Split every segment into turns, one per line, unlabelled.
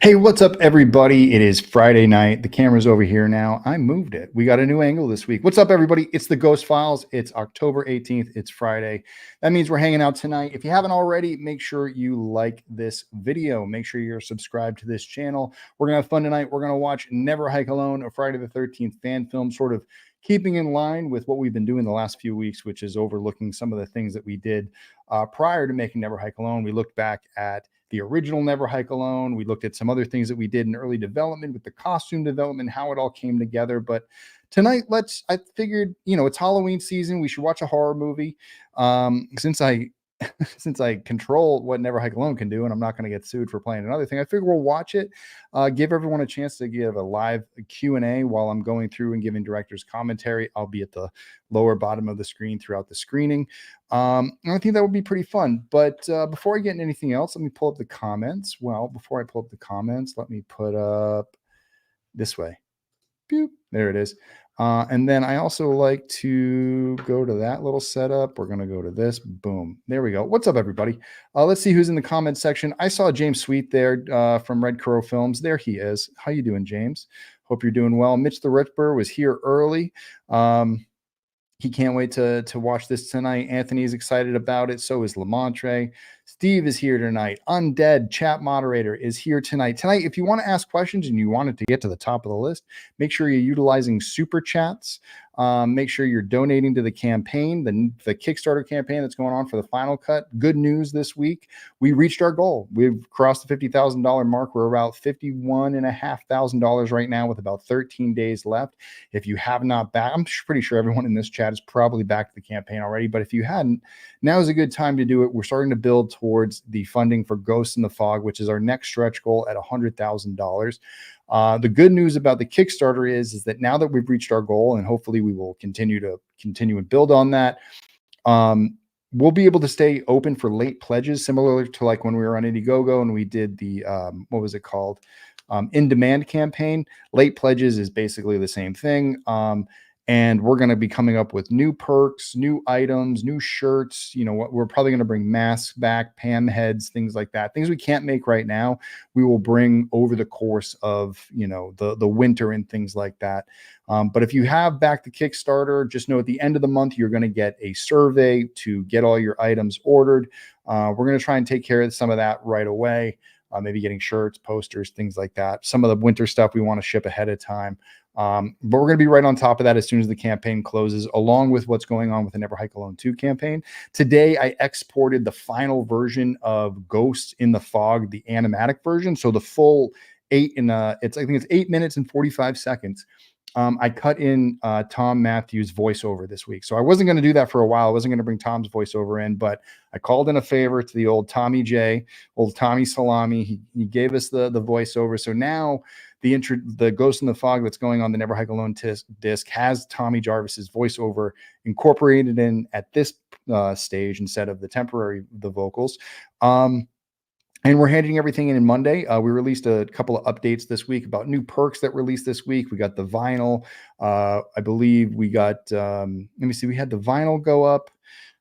Hey, what's up, everybody? It is Friday night. The camera's over here now. I moved it. We got a new angle this week. What's up, everybody? It's the Ghost Files. It's October 18th. It's Friday. That means we're hanging out tonight. If you haven't already, make sure you like this video. Make sure you're subscribed to this channel. We're going to have fun tonight. We're going to watch Never Hike Alone, a Friday the 13th fan film, sort of keeping in line with what we've been doing the last few weeks, which is overlooking some of the things that we did prior to making Never Hike Alone. We looked back at the original Never Hike Alone. We looked at some other things that we did in early development with the costume development, how it all came together. But tonight, I figured, it's Halloween season. We should watch a horror movie. Since I since I control what Never Hike Alone can do, and I'm not going to get sued for playing another thing, I figure we'll watch it, give everyone a chance to give a live Q&A while I'm going through and giving director's commentary. I'll be at the lower bottom of the screen throughout the screening. And I think that would be pretty fun. But before I get into anything else, let me pull up the comments. Well, before I pull up the comments, let me put up this way. Boop, there it is. And then I also like to go to that little setup. We're going to go to this. Boom. There we go. What's up, everybody? Let's see who's in the comment section. I saw James Sweet there from Red Crow Films. There he is. How you doing, James? Hope you're doing well. Mitch the Ripper was here early. He can't wait to watch this tonight. Anthony is excited about it. So is Lamontre. Steve is here tonight. Undead chat moderator is here tonight. Tonight, if you want to ask questions and you want it to get to the top of the list, make sure you're utilizing super chats. Make sure you're donating to the campaign, the Kickstarter campaign that's going on for the final cut. Good news this week. We reached our goal. We've crossed the $50,000 mark. We're about $51,500 right now with about 13 days left. If you have not backed, I'm pretty sure everyone in this chat is probably backed the campaign already. But if you hadn't, now is a good time to do it. We're starting to build towards the funding for Ghosts in the Fog, which is our next stretch goal at $100,000. The good news about the Kickstarter is that now that we've reached our goal, and hopefully we will continue and build on that, we'll be able to stay open for late pledges, similar to like when we were on Indiegogo and we did the what was it called? In-demand campaign. Late pledges is basically the same thing. And we're going to be coming up with new perks, new items, new shirts. We're probably going to bring masks back, Pam heads, things like that. Things we can't make right now, we will bring over the course of, the winter and things like that. But if you have backed the Kickstarter, just know at the end of the month, you're going to get a survey to get all your items ordered. We're going to try and take care of some of that right away. Maybe getting shirts, posters, things like that. Some of the winter stuff we want to ship ahead of time. But we're going to be right on top of that as soon as the campaign closes, along with what's going on with the Never Hike Alone 2 campaign. Today, I exported the final version of Ghosts in the Fog, the animatic version. So the full I think it's 8 minutes and 45 seconds. I cut in Tom Matthews' voiceover this week. So I wasn't going to do that for a while. I wasn't going to bring Tom's voiceover in, but I called in a favor to the old Tommy J, old Tommy Salami. He gave us the voiceover. So now the Ghost in the Fog that's going on the Never Hike Alone disc has Tommy Jarvis's voiceover incorporated in at this stage instead of the vocals. And we're handing everything in Monday. We released a couple of updates this week about new perks that released this week. We got the vinyl. I believe we got, let me see, we had the vinyl go up.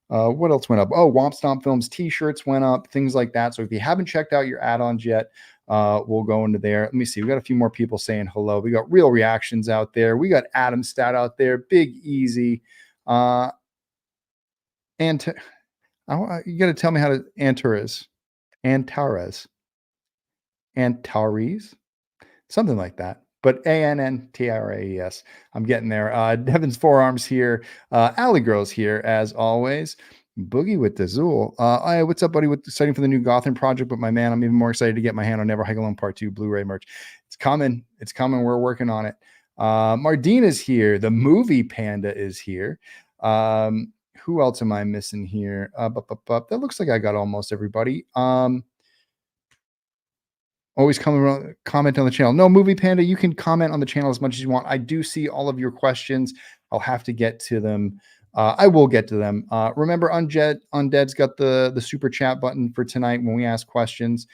What else went up? Oh, Womp Stomp Films t-shirts went up, things like that. So if you haven't checked out your add-ons yet, we'll go into there. Let me see. We got a few more people saying hello. We got Real Reactions out there. We got Adam Stat out there. Big Easy. And you got to tell me how to Antares. Antares, something like that. But Antraes. I'm getting there. Devin's Forearms here. Alley Girl's here as always. Boogie with the Zool. Hey, what's up, buddy? Exciting for the new Gotham project, but my man, I'm even more excited to get my hand on Never Hike Alone Part 2 Blu-ray merch. It's coming. It's coming. We're working on it. Mardina's here. The Movie Panda is here. Who else am I missing here? That looks like I got almost everybody. Always comment on the channel. No, Movie Panda, you can comment on the channel as much as you want. I do see all of your questions. I'll have to get to them. I will get to them. Remember, Undead's got the super chat button for tonight when we ask questions.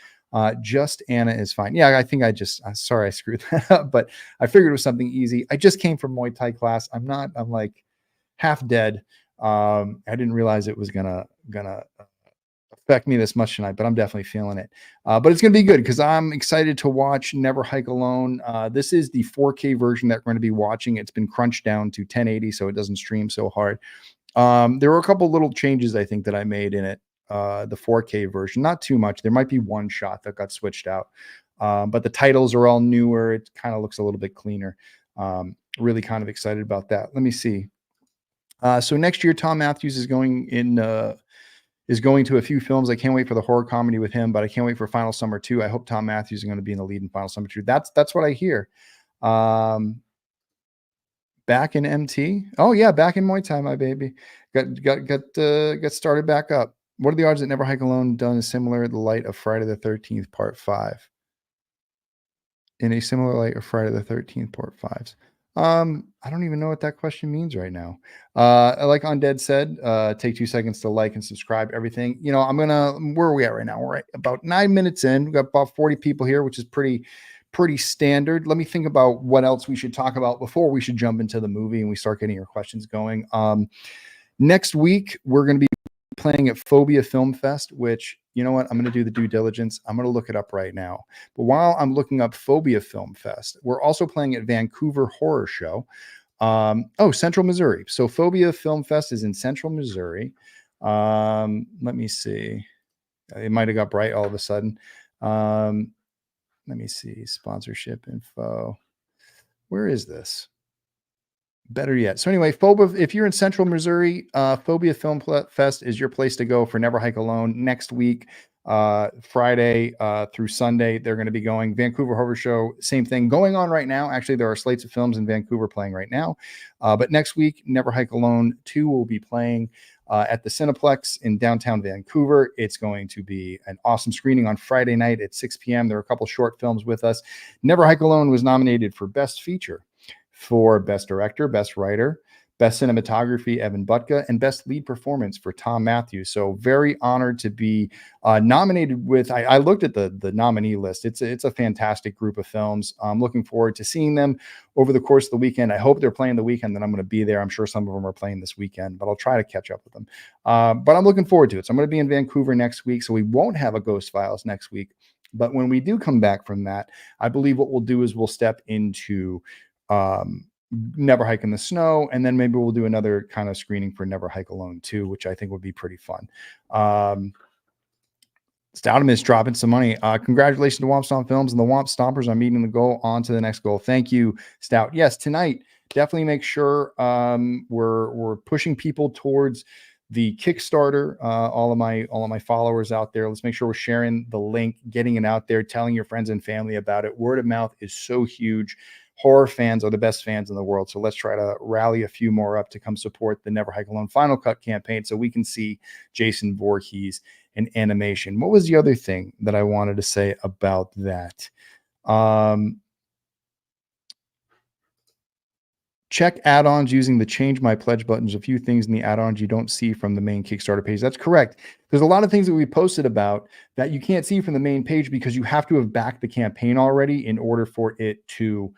Just Anna is fine. Yeah, I think sorry, I screwed that up, but I figured it was something easy. I just came from Muay Thai class. I'm like half dead. I didn't realize it was gonna affect me this much tonight, but I'm definitely feeling it. But it's going to be good because I'm excited to watch Never Hike Alone. This is the 4K version that we're going to be watching. It's been crunched down to 1080 so it doesn't stream so hard. There were a couple little changes I think that I made in it. The 4K version, not too much. There might be one shot that got switched out, but the titles are all newer. It kind of looks a little bit cleaner. Really kind of excited about that. Let me see. So next year, Tom Matthews is going to a few films. I can't wait for the horror comedy with him, but I can't wait for Final Summer 2. I hope Tom Matthews is going to be in the lead in Final Summer 2. That's what I hear. Back in MT. Oh yeah, back in Muay Thai, my baby. Got started back up. What are the odds that Never Hike Alone done a similar the light of Friday the 13th Part 5? In a similar light of Friday the 13th Part 5s. I don't even know what that question means right now. Like Undead said, take 2 seconds to like and subscribe everything. Where are we at right now? We're at about 9 minutes in. We've got about 40 people here, which is pretty standard. Let me think about what else we should talk about before we should jump into the movie and we start getting your questions going. Next week, we're going to be playing at Phobia Film Fest, which, you know what? I'm going to do the due diligence. I'm going to look it up right now. But while I'm looking up Phobia Film Fest, we're also playing at Vancouver Horror Show. Central Missouri. So Phobia Film Fest is in Central Missouri. Let me see. It might have got bright all of a sudden. Let me see. Sponsorship info. Where is this? Better yet. So anyway, if you're in Central Missouri, Phobia Film Fest is your place to go for Never Hike Alone next week. Friday through Sunday, they're going to be going. Vancouver Horror Show, same thing going on right now. Actually, there are slates of films in Vancouver playing right now. But next week, Never Hike Alone 2 will be playing at the Cineplex in downtown Vancouver. It's going to be an awesome screening on Friday night at 6 p.m. There are a couple short films with us. Never Hike Alone was nominated for Best Feature, for Best Director, Best Writer, Best Cinematography, Evan Butka, and Best Lead Performance for Tom Matthews. So very honored to be nominated with, I looked at the nominee list. It's a fantastic group of films. I'm looking forward to seeing them over the course of the weekend. I hope they're playing the weekend that I'm going to be there. I'm sure some of them are playing this weekend, but I'll try to catch up with them. But I'm looking forward to it. So I'm going to be in Vancouver next week. So we won't have a Ghost Files next week. But when we do come back from that, I believe what we'll do is we'll step into Never Hike in the Snow, and then maybe we'll do another kind of screening for Never Hike Alone too, which I think would be pretty fun. Stoutham is dropping some money. Congratulations to Womp Stomp Films and the Womp Stompers on meeting the goal. On to the next goal. Thank you, Stout. Yes, tonight definitely make sure we're pushing people towards the Kickstarter. All of my followers out there, let's make sure we're sharing the link, getting it out there, telling your friends and family about it. Word of mouth is so huge. Horror fans are the best fans in the world. So let's try to rally a few more up to come support the Never Hike Alone Final Cut campaign so we can see Jason Voorhees in animation. What was the other thing that I wanted to say about that? Check add-ons using the change my pledge buttons. A few things in the add-ons you don't see from the main Kickstarter page. That's correct. There's a lot of things that we posted about that you can't see from the main page because you have to have backed the campaign already in order for it to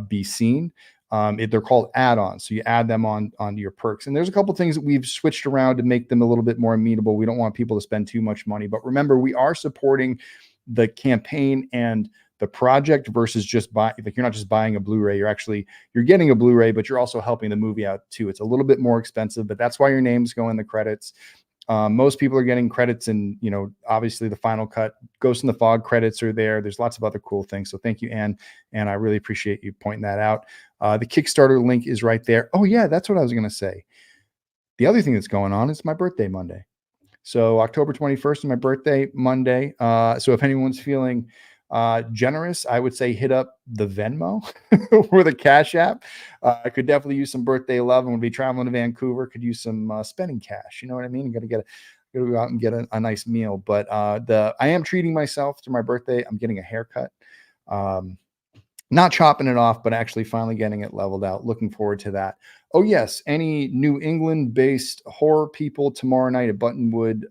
be seen. They're called add-ons. So you add them onto your perks. And there's a couple things that we've switched around to make them a little bit more amenable. We don't want people to spend too much money. But remember, we are supporting the campaign and the project versus just buying. Like, you're not just buying a Blu-ray, you're getting a Blu-ray, but you're also helping the movie out too. It's a little bit more expensive, but that's why your names go in the credits. Most people are getting credits, and obviously the Final Cut, Ghost in the Fog credits are there. There's lots of other cool things. So thank you, Anne, and I really appreciate you pointing that out. The Kickstarter link is right there. Oh yeah, that's what I was going to say. The other thing that's going on is my birthday Monday. So October 21st is my birthday Monday. So if anyone's feeling generous, I would say hit up the Venmo or the Cash App. I could definitely use some birthday love, and would be traveling to Vancouver. Could use some spending cash. You know what I mean? Got to go out and get a nice meal. But I am treating myself to my birthday. I'm getting a haircut. Not chopping it off, but actually finally getting it leveled out. Looking forward to that. Oh yes, any New England-based horror people tomorrow night at Buttonwood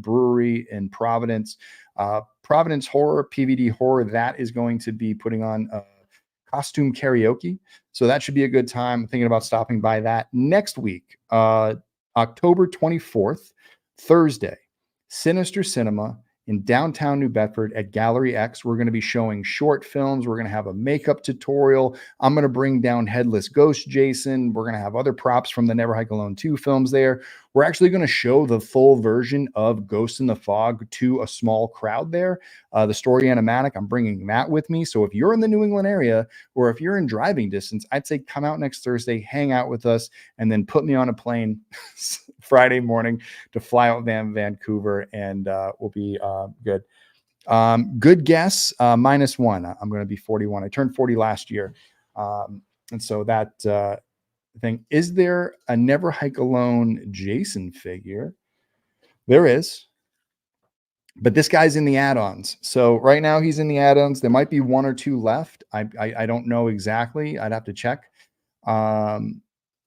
Brewery in Providence. Providence Horror, PVD Horror, that is going to be putting on costume karaoke. So that should be a good time. I'm thinking about stopping by that next week, October 24th, Thursday, Sinister Cinema in downtown New Bedford at Gallery X. We're going to be showing short films. We're going to have a makeup tutorial. I'm going to bring down Headless Ghost Jason. We're going to have other props from the Never Hike Alone 2 films there. We're actually going to show the full version of Ghost in the Fog to a small crowd there. The story animatic, I'm bringing that with me. So if you're in the New England area or if you're in driving distance, I'd say come out next Thursday, hang out with us, and then put me on a plane Friday morning to fly out Vancouver, and we'll be good. Good guess, -1. I'm going to be 41. I turned 40 last year. And so that thing, is there a Never Hike Alone Jason figure? There is. But this guy's in the add-ons. So right now he's in the add-ons. There might be 1 or 2 left. I don't know exactly. I'd have to check.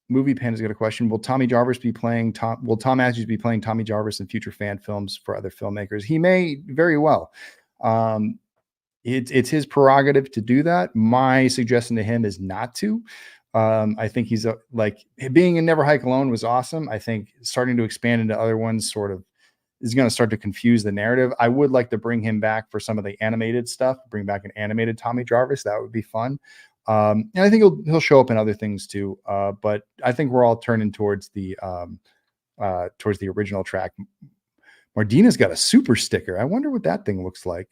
Movie Panda's got a question. Will Tom Matthews be playing Tommy Jarvis in future fan films for other filmmakers? He may very well. It's his prerogative to do that. My suggestion to him is not to. I think he's like being in Never Hike Alone was awesome. I think starting to expand into other ones sort of is going to start to confuse the narrative. I would like to bring him back for some of the animated stuff, bring back an animated Tommy Jarvis. That would be fun. And I think he'll show up in other things too. But I think we're all turning towards the original track. Mardina's got a super sticker. I wonder what that thing looks like.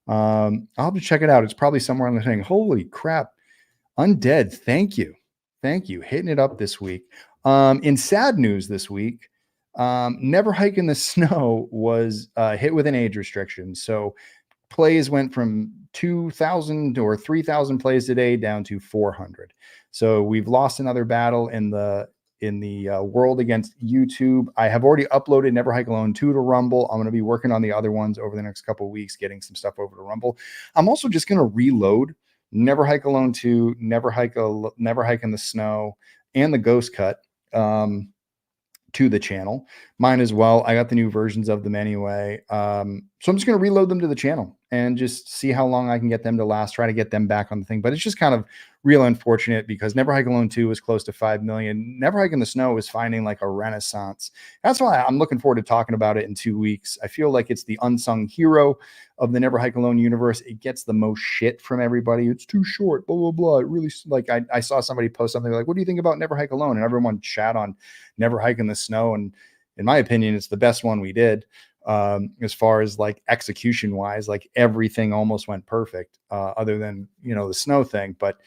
I'll have to check it out. It's probably somewhere on the thing. Holy crap. Undead. Thank you. Hitting it up this week. In sad news this week, Never Hike in the Snow was hit with an age restriction. So plays went from 2,000 or 3,000 plays a day down to 400. So we've lost another battle in the world against YouTube. I have already uploaded Never Hike Alone 2 to Rumble. I'm going to be working on the other ones over the next couple of weeks, getting some stuff over to Rumble. I'm also just going to reload Never Hike Alone 2, Never Hike in the Snow, and the Ghost Cut to the channel. Mine as well. I got the new versions of them anyway. So I'm just going to reload them to the channel and just see how long I can get them to last, try to get them back on the thing. But it's just kind of real unfortunate because Never Hike Alone 2 was close to 5 million. Never Hike in the Snow is finding like a renaissance. That's why I'm looking forward to talking about it in 2 weeks. I feel like it's the unsung hero of the Never Hike Alone universe. It gets the most shit from everybody. It's too short, blah, blah, blah. It really, like, I saw somebody post something like, what do you think about Never Hike Alone? And everyone chat on Never Hike in the Snow. And in my opinion, it's the best one we did. As far as like execution wise, like everything almost went perfect, other than, the snow thing. But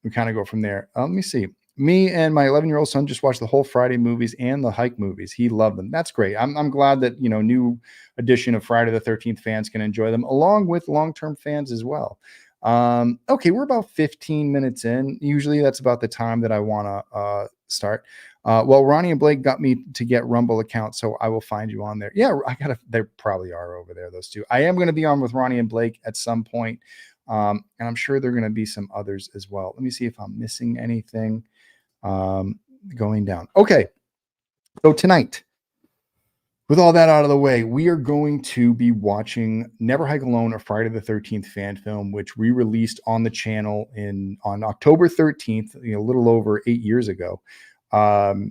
we kind of go from there. Let me see. Me and my 11-year-old son just watched the whole Friday movies and the Hike movies. He loved them. That's great. I'm glad that, new edition of Friday the 13th fans can enjoy them along with long-term fans as well. Okay, we're about 15 minutes in. Usually that's about the time that I want to start. Well, Ronnie and Blake got me to get Rumble account, so I will find you on there. Yeah, they probably are over there, those two. I am going to be on with Ronnie and Blake at some point. And I'm sure there are going to be some others as well. Let me see if I'm missing anything going down. Okay. So tonight, with all that out of the way, we are going to be watching Never Hike Alone, a Friday the 13th fan film, which we released on the channel on October 13th, a little over 8 years ago. On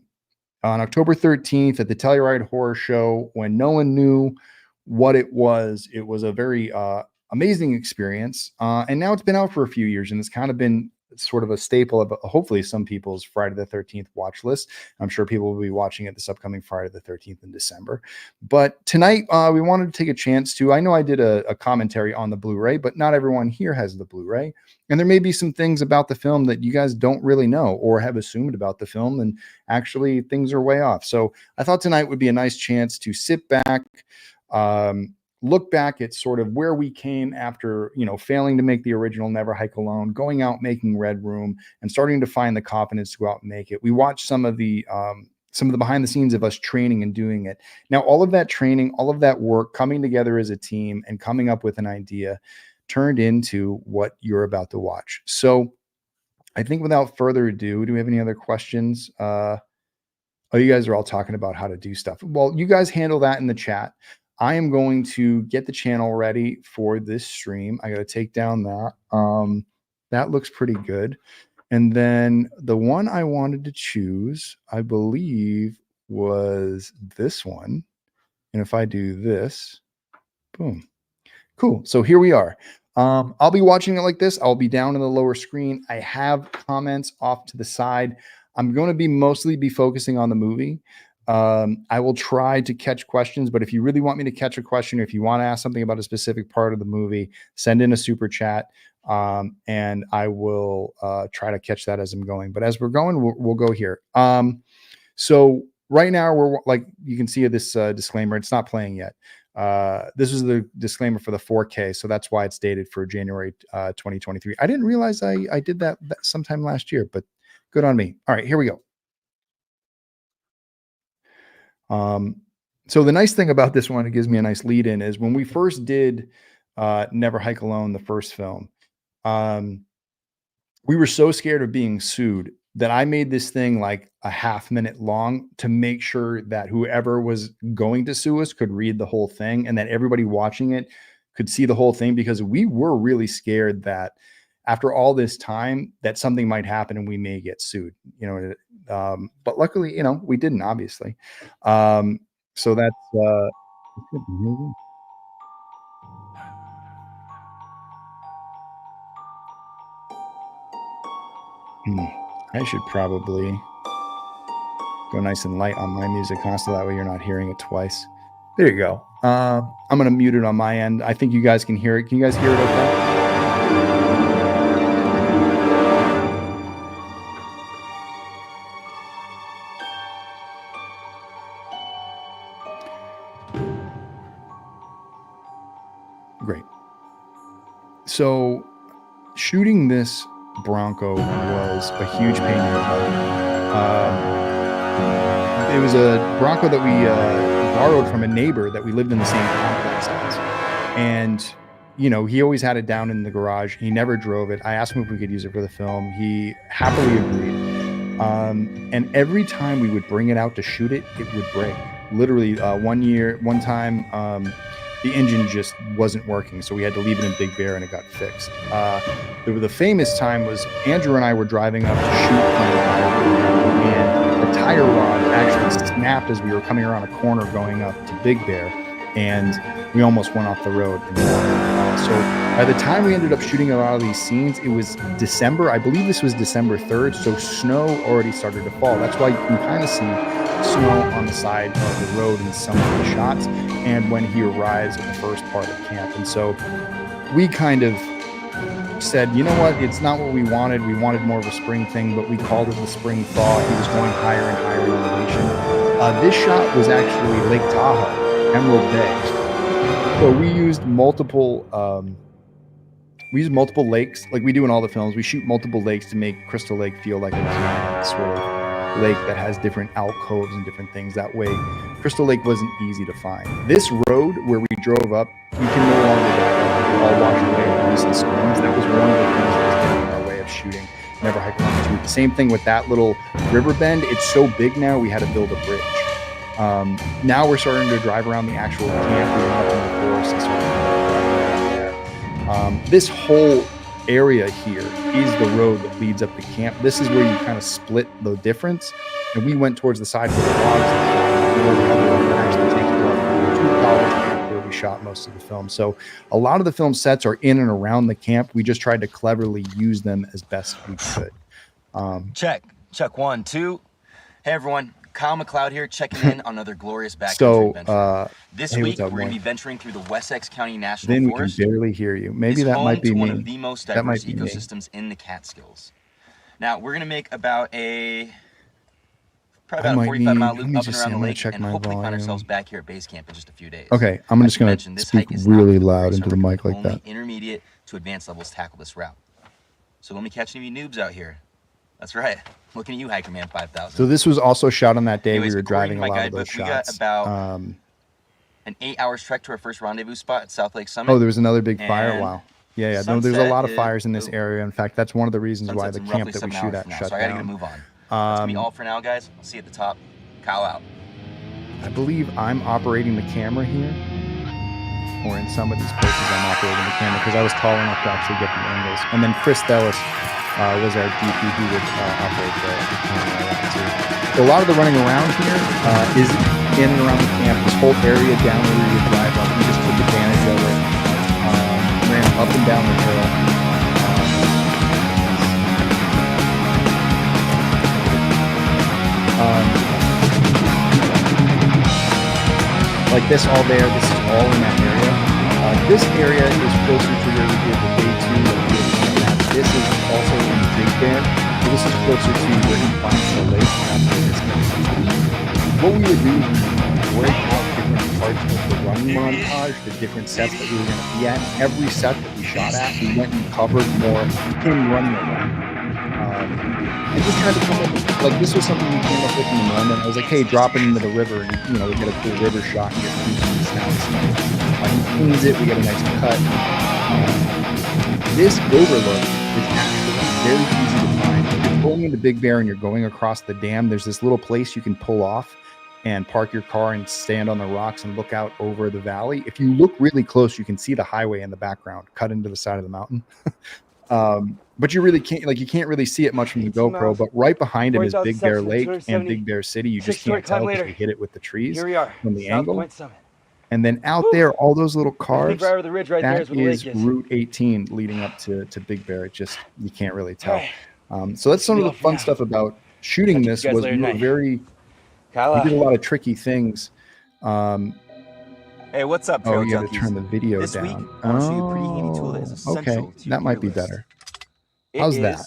October 13th at the Telluride Horror Show, when no one knew what it was a very amazing experience. And now it's been out for a few years, and it's kind of been sort of a staple of hopefully some people's Friday the 13th watch list. I'm sure people will be watching it this upcoming Friday the 13th in December. But tonight we wanted to take a chance to, I know I did a commentary on the Blu-ray, but not everyone here has the Blu-ray. And there may be some things about the film that you guys don't really know or have assumed about the film, and actually things are way off. So I thought tonight would be a nice chance to sit back, look back at sort of where we came after, failing to make the original Never Hike Alone, going out, making Red Room, and starting to find the confidence to go out and make it. We watched some of the behind the scenes of us training and doing it. Now, all of that training, all of that work, coming together as a team and coming up with an idea turned into what you're about to watch. So I think without further ado, do we have any other questions? Oh, you guys are all talking about how to do stuff. Well, you guys handle that in the chat. I am going to get the channel ready for this stream. I got to take down that. That looks pretty good. And then the one I wanted to choose, I believe, was this one. And if I do this, boom, cool. So here we are. I'll be watching it like this. I'll be down in the lower screen. I have comments off to the side. I'm going to be mostly focusing on the movie. I will try to catch questions, but if you really want me to catch a question, or if you want to ask something about a specific part of the movie, send in a super chat, and I will try to catch that as I'm going. But as we're going, we'll go here. So right now, we're like, you can see this disclaimer. It's not playing yet. This is the disclaimer for the 4K, so that's why it's dated for January 2023. I didn't realize I did that sometime last year, but good on me. All right, here we go. So the nice thing about this one, it gives me a nice lead in, is when we first did Never Hike Alone, the first film, we were so scared of being sued that I made this thing like a half-minute long to make sure that whoever was going to sue us could read the whole thing, and that everybody watching it could see the whole thing, because we were really scared that after all this time that something might happen and we may get sued, but luckily, we didn't, obviously. So that's I should probably go nice and light on my music, so that way you're not hearing it twice. There you go. I'm going to mute it on my end. I think you guys can hear it. Can you guys hear it okay? Great. So shooting this Bronco was a huge pain in the butt. It was a Bronco that we borrowed from a neighbor that we lived in the same complex as. And, he always had it down in the garage. He never drove it. I asked him if we could use it for the film. He happily agreed. And every time we would bring it out to shoot it, it would break. Literally, one time, the engine just wasn't working, so we had to leave it in Big Bear, and it got fixed. The famous time was Andrew and I were driving up to shoot from the highway, and the tire rod actually snapped as we were coming around a corner going up to Big Bear, and we almost went off the road. So by the time we ended up shooting a lot of these scenes, it was December. I believe this was December 3rd, so snow already started to fall. That's why you can kind of see snow on the side of the road in some of the shots, and when he arrives at the first part of camp. And so we kind of said, you know what, it's not what we wanted. We wanted more of a spring thing, but we called it the spring thaw. He was going higher and higher in elevation. This shot was actually Lake Tahoe, Emerald Bay. So we used multiple lakes, like we do in all the films. We shoot multiple lakes to make Crystal Lake feel like a giant sort of lake that has different alcoves and different things. That way, Crystal Lake wasn't easy to find. This road where we drove up, you can no longer drive. It all washed away with recent storms. That was one of the things that was getting in our way of shooting Never Hike Alone 2. The same thing with that little river bend. It's so big now, we had to build a bridge. Now we're starting to drive around the actual camp. We were up in the forest and starting to drive around there. This whole area here is the road that leads up to camp. This is where you kind of split the difference, and we went towards the side where the logs are, the other one that actually takes you up to college camp where we shot most of the film. So a lot of the film sets are in and around the camp. We just tried to cleverly use them as best we could.
Check 1, 2. Hey everyone, Kyle McLeod here, checking in on another glorious backcountry adventure. This week, we're going to be venturing through the Wessex County National Forest.
We can barely hear you. Maybe that might be me.
One of the most diverse ecosystems in the Catskills. Now, we're going to make probably about a 45-mile loop up and around the lake, and hopefully find ourselves back here at base camp in just a few days.
Okay, I'm just going to speak really loud into the mic like that.
Intermediate to advanced levels tackle this route. So let me catch any of you noobs out here. That's right. Looking at you, Hiker Man 5000.
So this was also shot on that day. We were driving a lot of those shots.
We got about an 8-hour trek to our first rendezvous spot at South Lake Summit.
Oh, there was another big fire. Wow. Yeah. No, there's a lot of fires in this area. In fact, that's one of the reasons why the camp that we shoot at shut down.
So I gotta get a move on. That's gonna be all for now, guys. I'll see you at the top. Kyle out.
I believe I'm operating the camera here, or in some of these places I'm operating the camera because I was tall enough to actually get the angles. And then Chris Dellis was our DP who would operate the camera around too. So a lot of the running around here is in and around the camp. This whole area down where we would drive up, we just took advantage of it. Ran up and down the hill. Like this all there, this is all in that area. This area is closer to where we did the day 2 of the camp. This is also in Big Bear. So this is closer to where he finds the lake. That's where this is. What we would do is break out different parts of the running montage, the different sets that we were going to be at. Every set that we shot at, we went and covered more him running around. And just tried to come up with, like, this was something we came up with in the moment. I was like, hey, drop it into the river, and we get a cool river shot and get some sounds. He cleans it, we get a nice cut. This overlook is actually very easy to find. If you're going into Big Bear and you're going across the dam, there's this little place you can pull off and park your car and stand on the rocks and look out over the valley. If you look really close, you can see the highway in the background cut into the side of the mountain. But you really can't, you can't really see it much from the GoPro, but right behind him is Big Bear Lake and Big Bear City. You just can't tell because we hit it with the trees from the angle. And then out there, all those little cars, that is Route 18 leading up to Big Bear. It just, you can't really tell. So that's some of the fun stuff about shooting this was we were we did a lot of tricky things.
Hey, what's up, Trail
you got
Junkies?
to turn the video
this
down.
Week, I want to show you a pretty handy tool that is essential to
that might be better. How's that?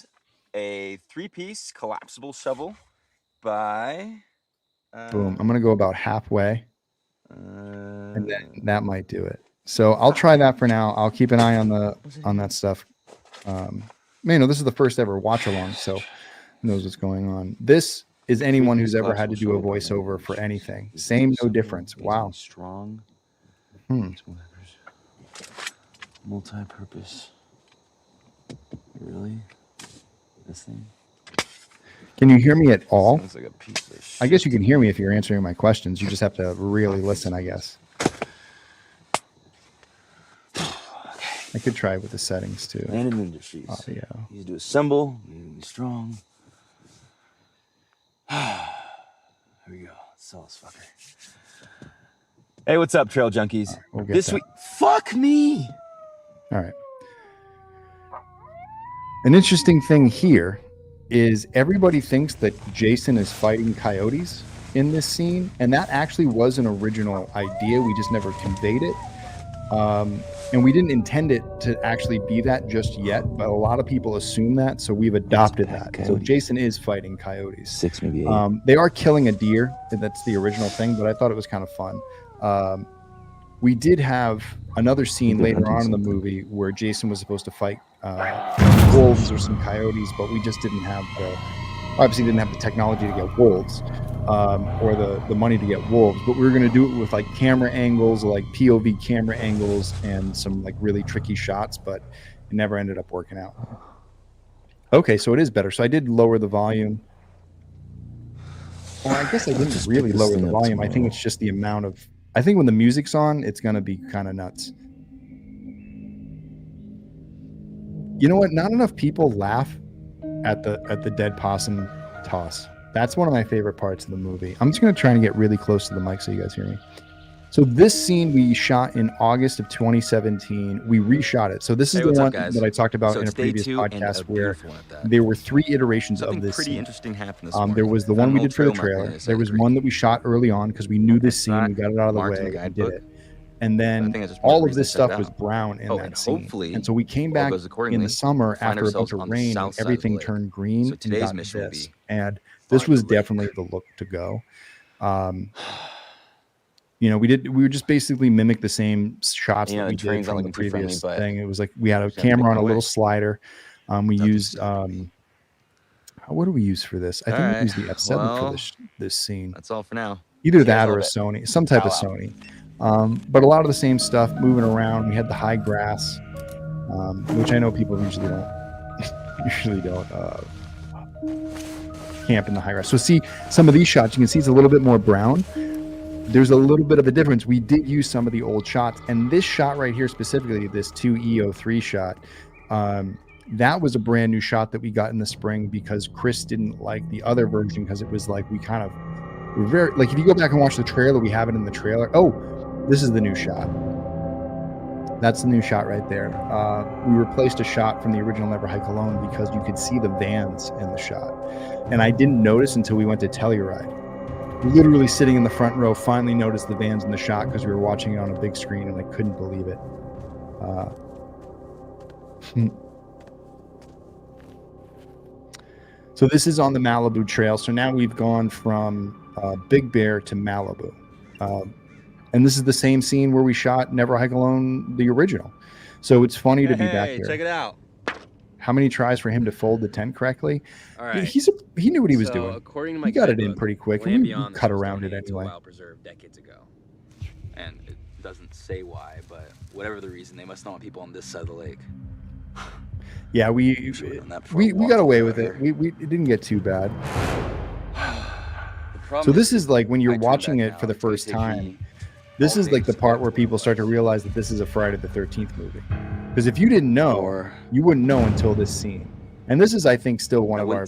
It is a 3-piece collapsible shovel by...
Boom. I'm going to go about halfway. And then that might do it. So I'll try that for now. I'll keep an eye on that stuff. This is the first ever watch along, so who knows what's going on. This is anyone who's ever had to do a voiceover for anything. Same, no difference. Wow.
Strong. Multi-purpose. Really? This thing?
Can you hear me at all?
Sounds like a piece of shit.
I guess you can hear me if you're answering my questions. You just have to really listen, I guess. I could try with the settings too.
Landed Industries.
Yeah.
Easy to assemble. Really strong. Here we go. Let's sell this fucker. Hey, what's up, Trail Junkies?
Right, we'll get
this
that.
week, fuck me.
All right. An interesting thing here is everybody thinks that Jason is fighting coyotes in this scene, and that actually was an original idea. We just never conveyed it. And we didn't intend it to actually be that just yet, but a lot of people assume that, so we've adopted that. Coyotes. So Jason is fighting coyotes.
6, maybe 8.
They are killing a deer. That's the original thing, but I thought it was kind of fun. We did have another scene later on in the movie where Jason was supposed to fight wolves or some coyotes, but we just didn't have the technology to get wolves. Or the money to get wolves, but we were going to do it with like camera angles, like POV camera angles, and some like really tricky shots, but it never ended up working out. Okay, so it is better. So I did lower the volume. Well, I guess I didn't really lower the volume. I think it's just the amount of. I think when the music's on, it's going to be kind of nuts. You know what? Not enough people laugh at the dead possum toss. That's one of my favorite parts of the movie. I'm just going to try and get really close to the mic so you guys hear me. So this scene we shot in August of 2017. We reshot it. So this is the one that I talked about in a previous podcast where there were 3 iterations of this scene.
Interesting happened this morning.
There was the one we did for the trailer. There was one that we shot early on because we knew this scene. We got it out of the way. We did it. And then all of this stuff was brown in that scene. And so we came back in the summer after a bunch of rain and everything turned green. So today's mission will be. And this was definitely the look to go. We were just basically mimic the same shots that we did from the previous thing. It was like we had a camera on a little slider. We used what do we use for this? I think we used the F7 for this scene.
That's all for now.
Either that or a Sony, some type of Sony. But a lot of the same stuff moving around. We had the high grass, which I know people usually don't camp in the high grass. So see some of these shots, you can see it's a little bit more brown. There's a little bit of a difference. We did use some of the old shots, and this shot right here specifically, this 2 EO3 shot, That was a brand new shot that we got in the spring because Chris didn't like the other version because it was like we were very like, if you go back and watch the trailer, we have it in the trailer. Oh, this is the new shot. That's the new shot right there. We replaced a shot from the original Never Hike Alone because you could see the vans in the shot. And I didn't notice until we went to Telluride. Literally sitting in the front row, finally noticed the vans in the shot because we were watching it on a big screen and I couldn't believe it. So this is on the Malibu Trail. So now we've gone from Big Bear to Malibu. And this is the same scene where we shot Never Hike Alone, the original. So it's funny to be back here.
Check it out.
How many tries for him to fold the tent correctly?
All right.
He knew what he was doing.
According to my
he got it in pretty quick. And we cut around it anyway.
Wild preserve decades ago. And it doesn't say why, but whatever the reason, they must not want people on this side of the lake.
Yeah, we got away with it. It didn't get too bad. So this is like when you're watching it for the first time. This is like the part where people start to realize that this is a Friday the 13th movie. Because if you didn't know, you wouldn't know until this scene. And this is, I think, still one of our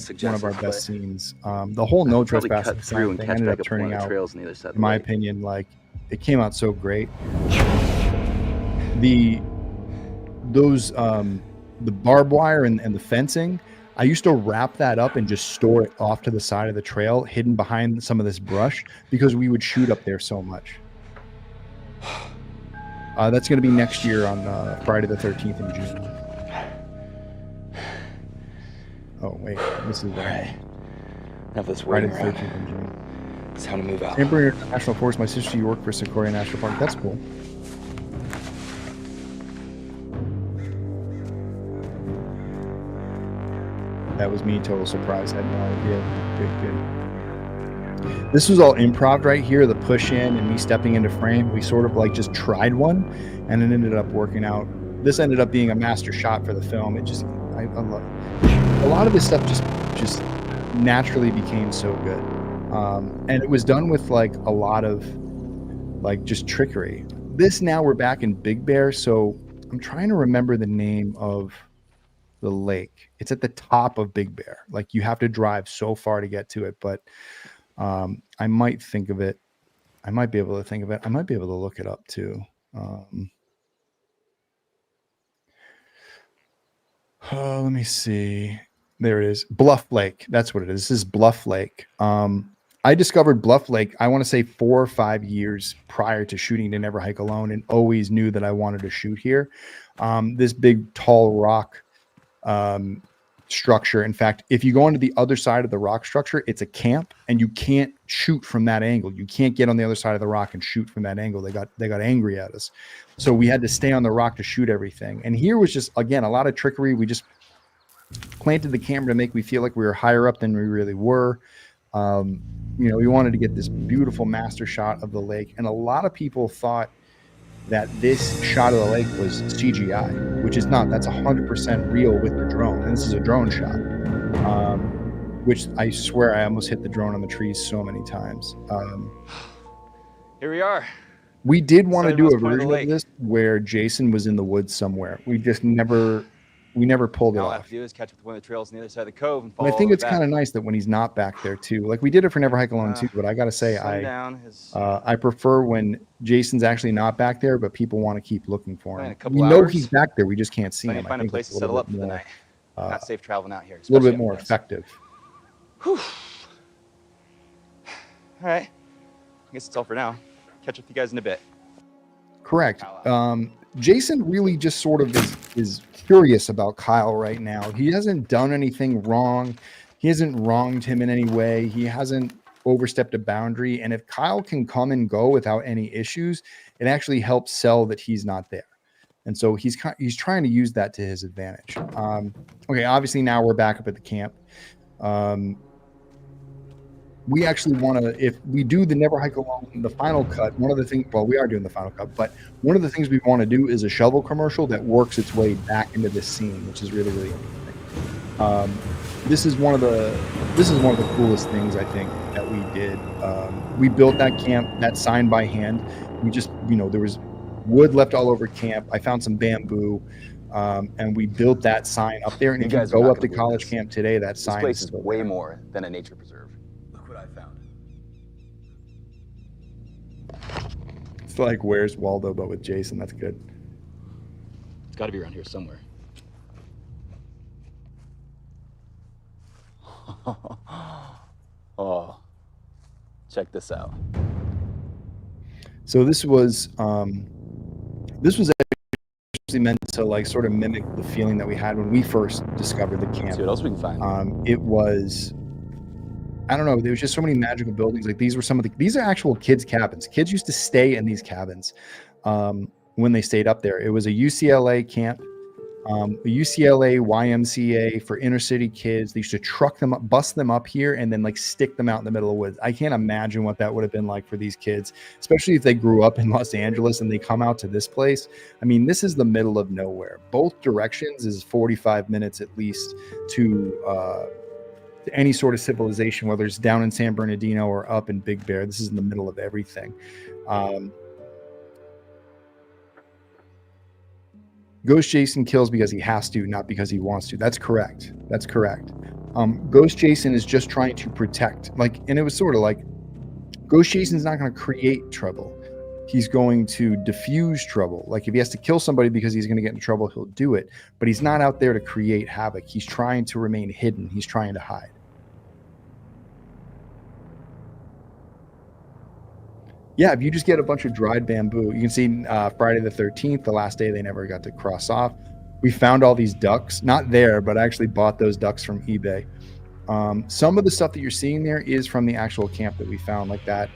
best scenes. The whole no trespassing sign thing ended up turning out, in my opinion, like it came out so great. The barbed wire and the fencing, I used to wrap that up and just store it off to the side of the trail, hidden behind some of this brush, because we would shoot up there so much. That's going to be next year on Friday the 13th in June. Oh, wait. This is
right. Now this
Friday the 13th in June.
It's time to move out.
San Bernardino National Forest. My sister, you work for Sequoia National Park. That's cool. That was me, total surprise. I had no idea. Good. This was all improv right here, the push in and me stepping into frame. We sort of like just tried one and it ended up working out. This ended up being a master shot for the film. I love it. A lot of this stuff just naturally became so good. And it was done with like a lot of like just trickery. This now we're back in Big Bear. So I'm trying to remember the name of the lake. It's at the top of Big Bear. Like you have to drive so far to get to it, but I might think of it. I might be able to think of it. I might be able to look it up too. Let me see. There it is. Bluff Lake. That's what it is. This is Bluff Lake. I discovered Bluff Lake, I want to say 4 or 5 years prior to shooting To Never Hike Alone, and always knew that I wanted to shoot here. This big, tall rock structure. In fact, if you go onto the other side of the rock structure, it's a camp and you can't shoot from that angle. You can't get on the other side of the rock and shoot from that angle. They got angry at us. So we had to stay on the rock to shoot everything. And here was just, again, a lot of trickery. We just planted the camera to make me feel like we were higher up than we really were. We wanted to get this beautiful master shot of the lake. And a lot of people thought that this shot of the lake was CGI, which is not. That's 100% real with the drone. And this is a drone shot, which I swear I almost hit the drone on the trees so many times.
Here we are.
We did want to do a version of this where Jason was in the woods somewhere. We just never pulled it off.
All I have to do is catch up with one of the trails on the other side of the cove and follow.
I think it's kind of nice that when he's not back there too. Like we did it for Never Hike Alone too, but I gotta say I prefer when Jason's actually not back there, but people want to keep looking for him. We know he's back there, we just can't see him.
Find a place to settle up for the night. Not safe traveling out here.
A little bit more effective.
Whew. All right. I guess it's all for now. Catch up with you guys in a bit.
Correct. Jason really just sort of is curious about Kyle right now. He hasn't done anything wrong. He hasn't wronged him in any way. He hasn't overstepped a boundary. And if Kyle can come and go without any issues, it actually helps sell that he's not there. And so he's trying to use that to his advantage. Okay, obviously now we're back up at the camp. We actually want to, if we do the Never Hike Alone, the final cut, one of the things, well, we are doing the final cut, but one of the things we want to do is a shovel commercial that works its way back into this scene, which is really, really interesting. This is one of the coolest things I think that we did. We built that camp, that sign by hand. We just, there was wood left all over camp. I found some bamboo. And we built that sign up there. And if you go up to college camp today, that sign
place is way more than a nature preserve.
Look what I found.
It's like Where's Waldo, but with Jason. That's good.
It's got to be around here somewhere. Oh, check this out.
So this was actually meant to like sort of mimic the feeling that we had when we first discovered the camp.
See what else we can find.
It was, I don't know, there was just so many magical buildings. Like these are actual kids' cabins. Kids used to stay in these cabins when they stayed up there. It was a UCLA camp, a UCLA YMCA for inner city kids. They used to truck them up, bust them up here, and then like stick them out in the middle of the woods. I can't imagine what that would have been like for these kids, especially if they grew up in Los Angeles and they come out to this place. I mean, this is the middle of nowhere. Both directions is 45 minutes at least to any sort of civilization, whether it's down in San Bernardino or up in Big Bear. This is in the middle of everything. Ghost Jason kills because he has to, not because he wants to. That's correct. That's correct. Ghost Jason is just trying to protect. And it was sort of like, Ghost Jason's not going to create trouble. He's going to diffuse trouble. Like if he has to kill somebody because he's going to get in trouble, he'll do it. But he's not out there to create havoc. He's trying to remain hidden. He's trying to hide. Yeah, if you just get a bunch of dried bamboo, you can see Friday the 13th, the last day they never got to cross off. We found all these ducks, not there, but I actually bought those ducks from eBay. Some of the stuff that you're seeing there is from the actual camp that we found, like that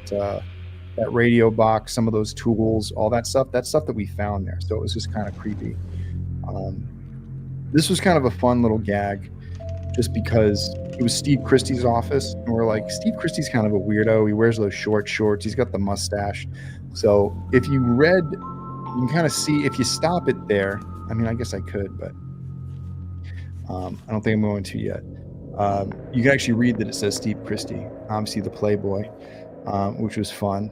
radio box, some of those tools, all that stuff. That's stuff that we found there. So it was just kind of creepy. This was kind of a fun little gag, just because it was Steve Christie's office, and we're like, Steve Christie's kind of a weirdo. He wears those short shorts. He's got the mustache. So if you read, you can kind of see, if you stop it there, I mean, I guess I could, but I don't think I'm going to yet. You can actually read that it says Steve Christie, obviously the Playboy, which was fun.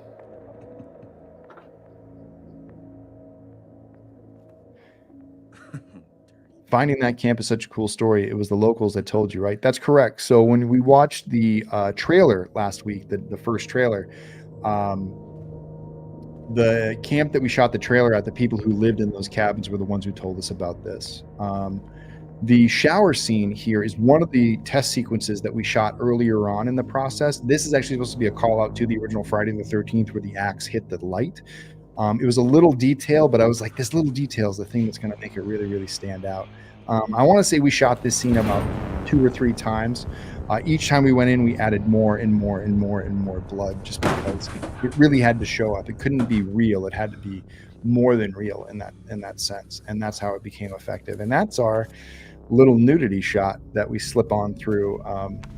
Finding that camp is such a cool story. It was the locals that told you, right? That's correct. So when we watched the trailer last week, the first trailer, the camp that we shot the trailer at, the people who lived in those cabins were the ones who told us about this. The shower scene here is one of the test sequences that we shot earlier on in the process. This is actually supposed to be a call out to the original Friday the 13th where the axe hit the light. It was a little detail, but I was like, this little detail is the thing that's going to make it really, really stand out. I want to say we shot this scene about 2 or 3 times. Each time we went in, we added more and more and more and more blood, just because it really had to show up. It couldn't be real. It had to be more than real in that sense. And that's how it became effective. And that's our little nudity shot that we slip on through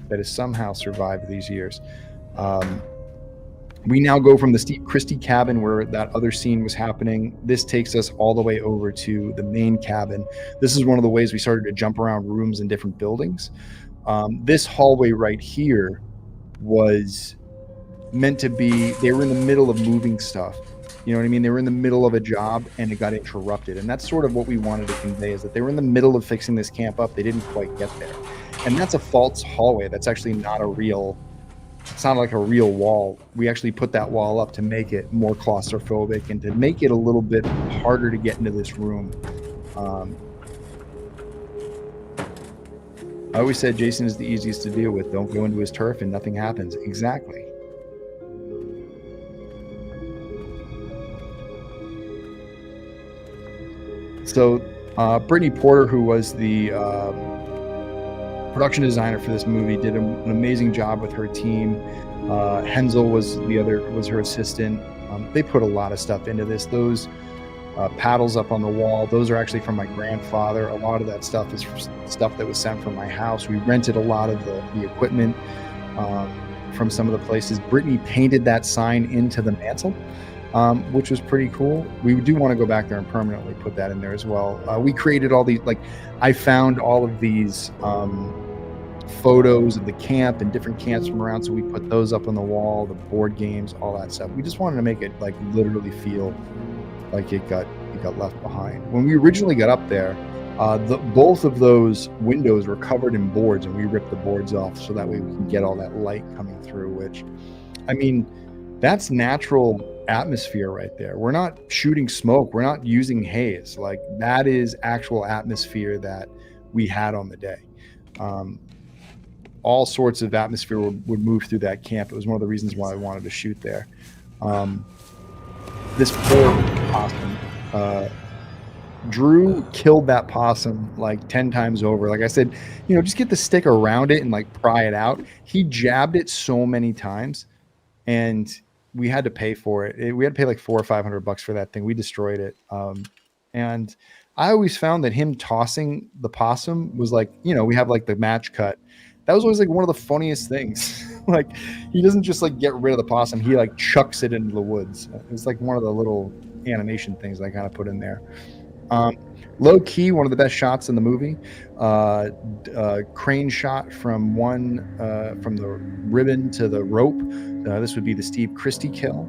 that has somehow survived these years. We now go from the Steve Christie cabin where that other scene was happening. This takes us all the way over to the main cabin. This is one of the ways we started to jump around rooms in different buildings. This hallway right here was meant to be, they were in the middle of moving stuff. You know what I mean? They were in the middle of a job and it got interrupted. And that's sort of what we wanted to convey, is that they were in the middle of fixing this camp up. They didn't quite get there. And that's a false hallway. That's actually not a real, it's not like a real wall. We actually put that wall up to make it more claustrophobic and to make it a little bit harder to get into this room. I always said Jason is the easiest to deal with. Don't go into his turf and nothing happens. Exactly. So Brittany Porter, who was the production designer for this movie, did an amazing job with her team. Hensel was her assistant. They put a lot of stuff into this. Those paddles up on the wall, those are actually from my grandfather. A lot of that stuff is stuff that was sent from my house. We rented a lot of the equipment from some of the places. Brittany painted that sign into the mantle, which was pretty cool. We do want to go back there and permanently put that in there as well. We created all these, I found all of these photos of the camp and different camps from around, so we put those up on the wall, the board games, all that stuff. We just wanted to make it literally feel like it got left behind. When we originally got up there, Both of those windows were covered in boards, and we ripped the boards off so that way we can get all that light coming through, which, I mean, that's natural atmosphere right there. We're not shooting smoke. We're not using haze. Like, that is actual atmosphere that we had on the day. All sorts of atmosphere would move through that camp. It was one of the reasons why I wanted to shoot there. This poor possum, Drew killed that possum like 10 times over. Like I said, just get the stick around it and like pry it out. He jabbed it so many times, and we had to pay for it. We had to pay like $400 or $500 for that thing. We destroyed it. And I always found that him tossing the possum was like, we have like the match cut. That was always like one of the funniest things. Like, he doesn't just like get rid of the possum. He like chucks it into the woods. It's like one of the little animation things I kind of put in there. Low key, one of the best shots in the movie. Crane shot from from the ribbon to the rope. This would be the Steve Christie kill.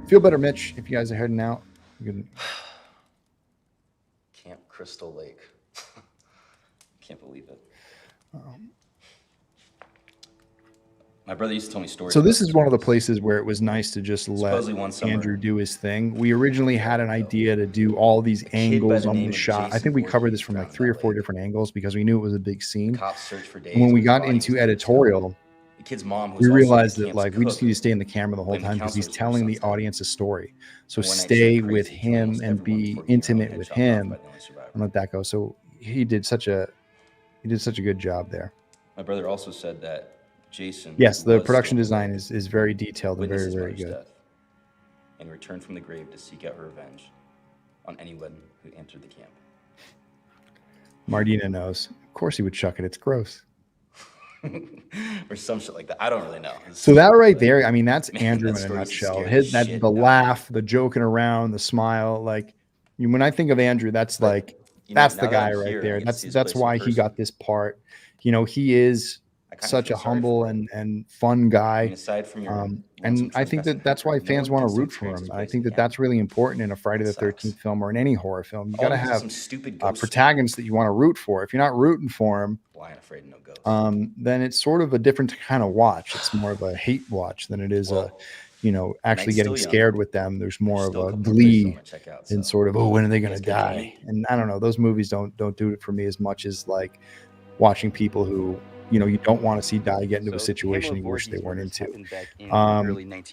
Feel better, Mitch, if you guys are heading out.
Camp Crystal Lake. Can't believe it. My brother used to tell me stories.
So this is one of the places where it was nice to just let Andrew do his thing. We originally had an idea to do all these angles on the shot. I think we covered this from like 3 or 4 different angles because we knew it was a big scene. And when we got into editorial, we realized that like we just need to stay in the camera the whole time because he's telling the audience a story. So stay with him and be intimate with him and let that go. So he did such a good job there.
My brother also said that Jason.
Yes, the production design is very detailed and very, very good.
And returned from the grave to seek out her revenge on anyone who entered the camp.
Mardina knows. Of course he would chuck it. It's gross.
Or some shit like that. I don't really know.
So that right there, I mean, that's Andrew in a nutshell. The laugh, the joking around, the smile. Like, when I think of Andrew, that's like, that's the guy right there. That's why he got this part. He is such a humble and fun guy.
Aside from your
and I think that's why fans want to root for him. I think that's really important in a Friday the 13th film or in any horror film. You got to have protagonists that you want to root for. If you're not rooting for him, then it's sort of a different kind of watch. It's more of a hate watch than it is actually getting scared with them. There's more of a glee and sort of, when are they going to die? And I don't know. Those movies don't do it for me as much as like watching people who you don't want to see die get into a situation you wish they weren't into.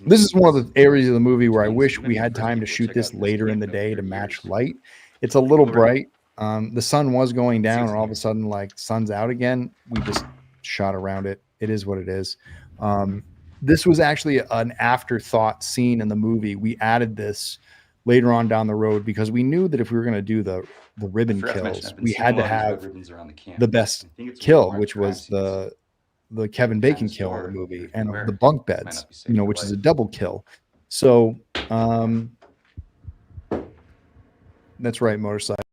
This is one of the areas of the movie where I wish we had time to shoot this later in the day to match light. It's a little bright. The sun was going down, and all of a sudden, like, sun's out again. We just shot around it. It is what it is. This was actually an afterthought scene in the movie. We added this later on down the road because we knew that if we were going to do the ribbon kills, we had to have the best kill, which was the Kevin Bacon kill in the movie, and the bunk beds, which is a double kill. So that's right, Motorcycle.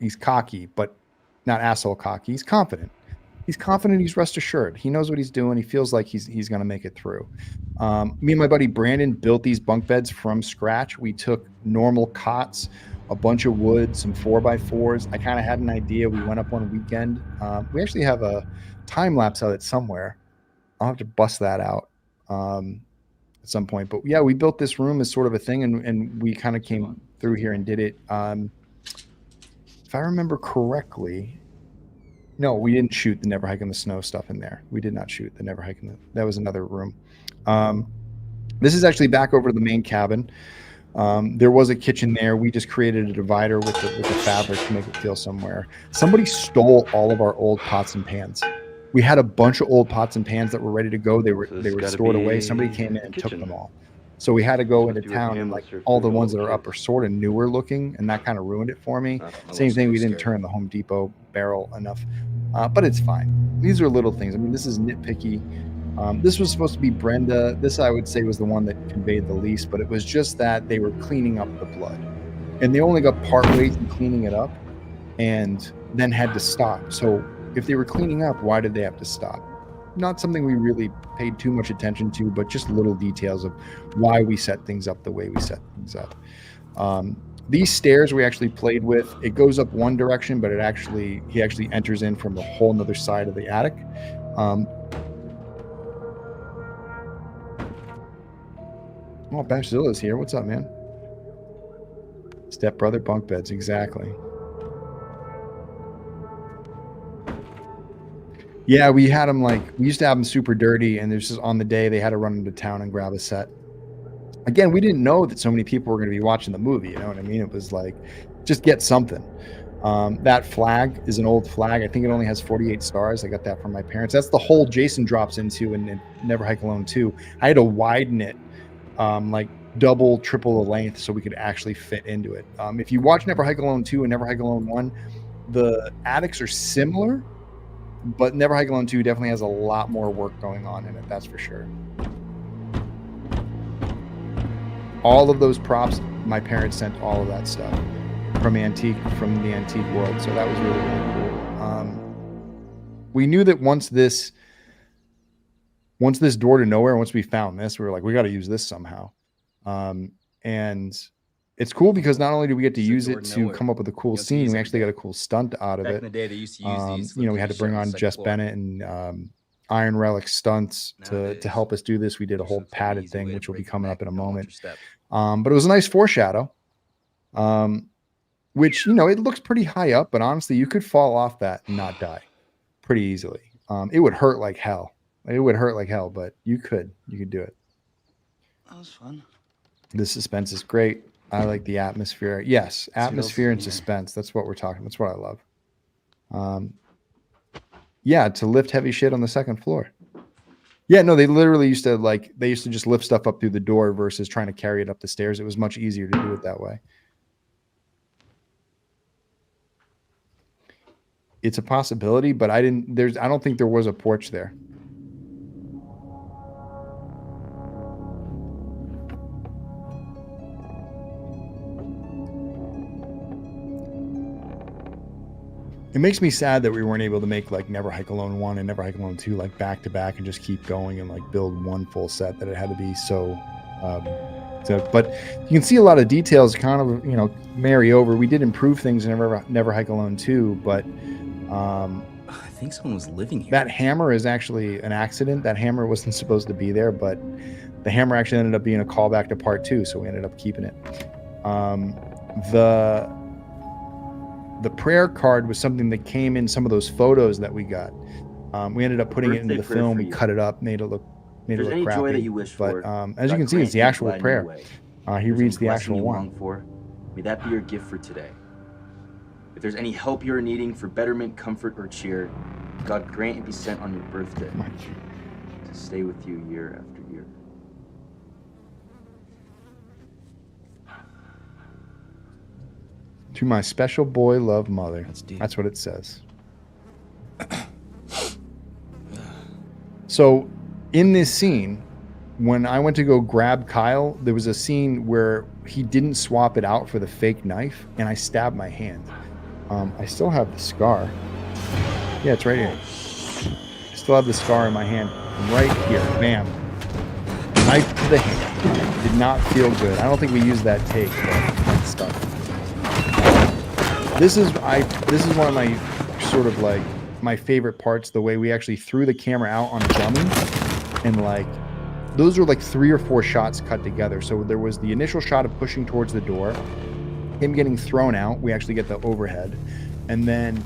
He's cocky, but not asshole cocky. He's confident. He's confident. He's rest assured. He knows what he's doing. He feels like he's going to make it through. Me and my buddy Brandon built these bunk beds from scratch. We took normal cots, a bunch of wood, some 4x4s. I kind of had an idea. We went up one weekend. We actually have a time lapse of it somewhere. I'll have to bust that out at some point. But yeah, we built this room as sort of a thing, and we kind of came through here and did it. If I remember correctly, no, we didn't shoot the Never Hike in the Snow stuff in there. We did not shoot the Never Hike in the. That was another room. This is actually back over to the main cabin. There was a kitchen there. We just created a divider with the fabric to make it feel somewhere. Somebody stole all of our old pots and pans. We had a bunch of old pots and pans that were ready to go. They were stored away. Somebody came in and took them all. So we had to go into town, and like all the ones that are up are sort of newer looking, and that kind of ruined it for me. Same thing, we didn't turn the Home Depot barrel enough, but it's fine. These are little things. I mean, this is nitpicky. This was supposed to be Brenda. This, I would say, was the one that conveyed the least, but it was just that they were cleaning up the blood, and they only got part ways in cleaning it up and then had to stop. So if they were cleaning up, why did they have to stop? Not something we really paid too much attention to, but just little details of why we set things up the way we set things up. These stairs we actually played with. It goes up one direction, but he actually enters in from a whole nother side of the attic. Oh, Bashzilla's here. What's up, man? Stepbrother bunk beds, exactly. Yeah, we had them we used to have them super dirty, and there's just on the day they had to run into town and grab a set. Again, we didn't know that so many people were going to be watching the movie. You know what I mean? It was like, just get something. That flag is an old flag. I think it only has 48 stars. I got that from my parents. That's the hole Jason drops into in Never Hike Alone 2. I had to widen it, like double, triple the length so we could actually fit into it. If you watch Never Hike Alone 2 and Never Hike Alone 1, the attics are similar, but Never Hike Alone 2 definitely has a lot more work going on in it. That's for sure. All of those props, my parents sent all of that stuff from the antique world. So that was really, really cool. We knew that once this door to nowhere, once we found this, we were like, we got to use this somehow. And it's cool because not only do we get to use it to come up with a cool scene, we actually got a cool stunt out of it. Back in the day, they used to use these. We had to bring on Jess Bennett and Iron Relic stunts to help us do this. We did a whole padded thing, which will be coming up in a moment. But it was a nice foreshadow, which, it looks pretty high up, but honestly, you could fall off that and not die pretty easily. It would hurt like hell. But you could do it.
That was fun.
The suspense is great. I like the atmosphere. Yes, atmosphere and suspense. That's what we're talking. That's what I love. Yeah, to lift heavy shit on the second floor. Yeah, no, they literally used to just lift stuff up through the door versus trying to carry it up the stairs. It was much easier to do it that way. It's a possibility, but I don't think there was a porch there. It makes me sad that we weren't able to make Never Hike Alone 1 and Never Hike Alone 2 back to back and just keep going and build one full set, that it had to be so but you can see a lot of details kind of marry over. We did improve things in Never Hike Alone 2, but
I think someone was living here.
That hammer is actually an accident. That hammer wasn't supposed to be there, but the hammer actually ended up being a callback to part 2, so we ended up keeping it. The prayer card was something that came in some of those photos that we got. We ended up putting it into the film. We cut it up, made it look crappy.
Joy that you wish
but
for,
as you can see, it's the actual prayer. He reads the actual one.
May that be your gift for today. If there's any help you're needing for betterment, comfort, or cheer, God grant it be sent on your birthday to stay with you year after year.
To my special boy, love mother. That's what it says. So, in this scene, when I went to go grab Kyle, there was a scene where he didn't swap it out for the fake knife, and I stabbed my hand. I still have the scar. Yeah, it's right here. I still have the scar in my hand. Right here. Bam. Knife to the hand. Did not feel good. I don't think we used that take, but that stuff. This is one of my sort of my favorite parts, the way we actually threw the camera out on a dummy, and those are 3 or 4 shots cut together. So there was the initial shot of pushing towards the door, him getting thrown out, we actually get the overhead, and then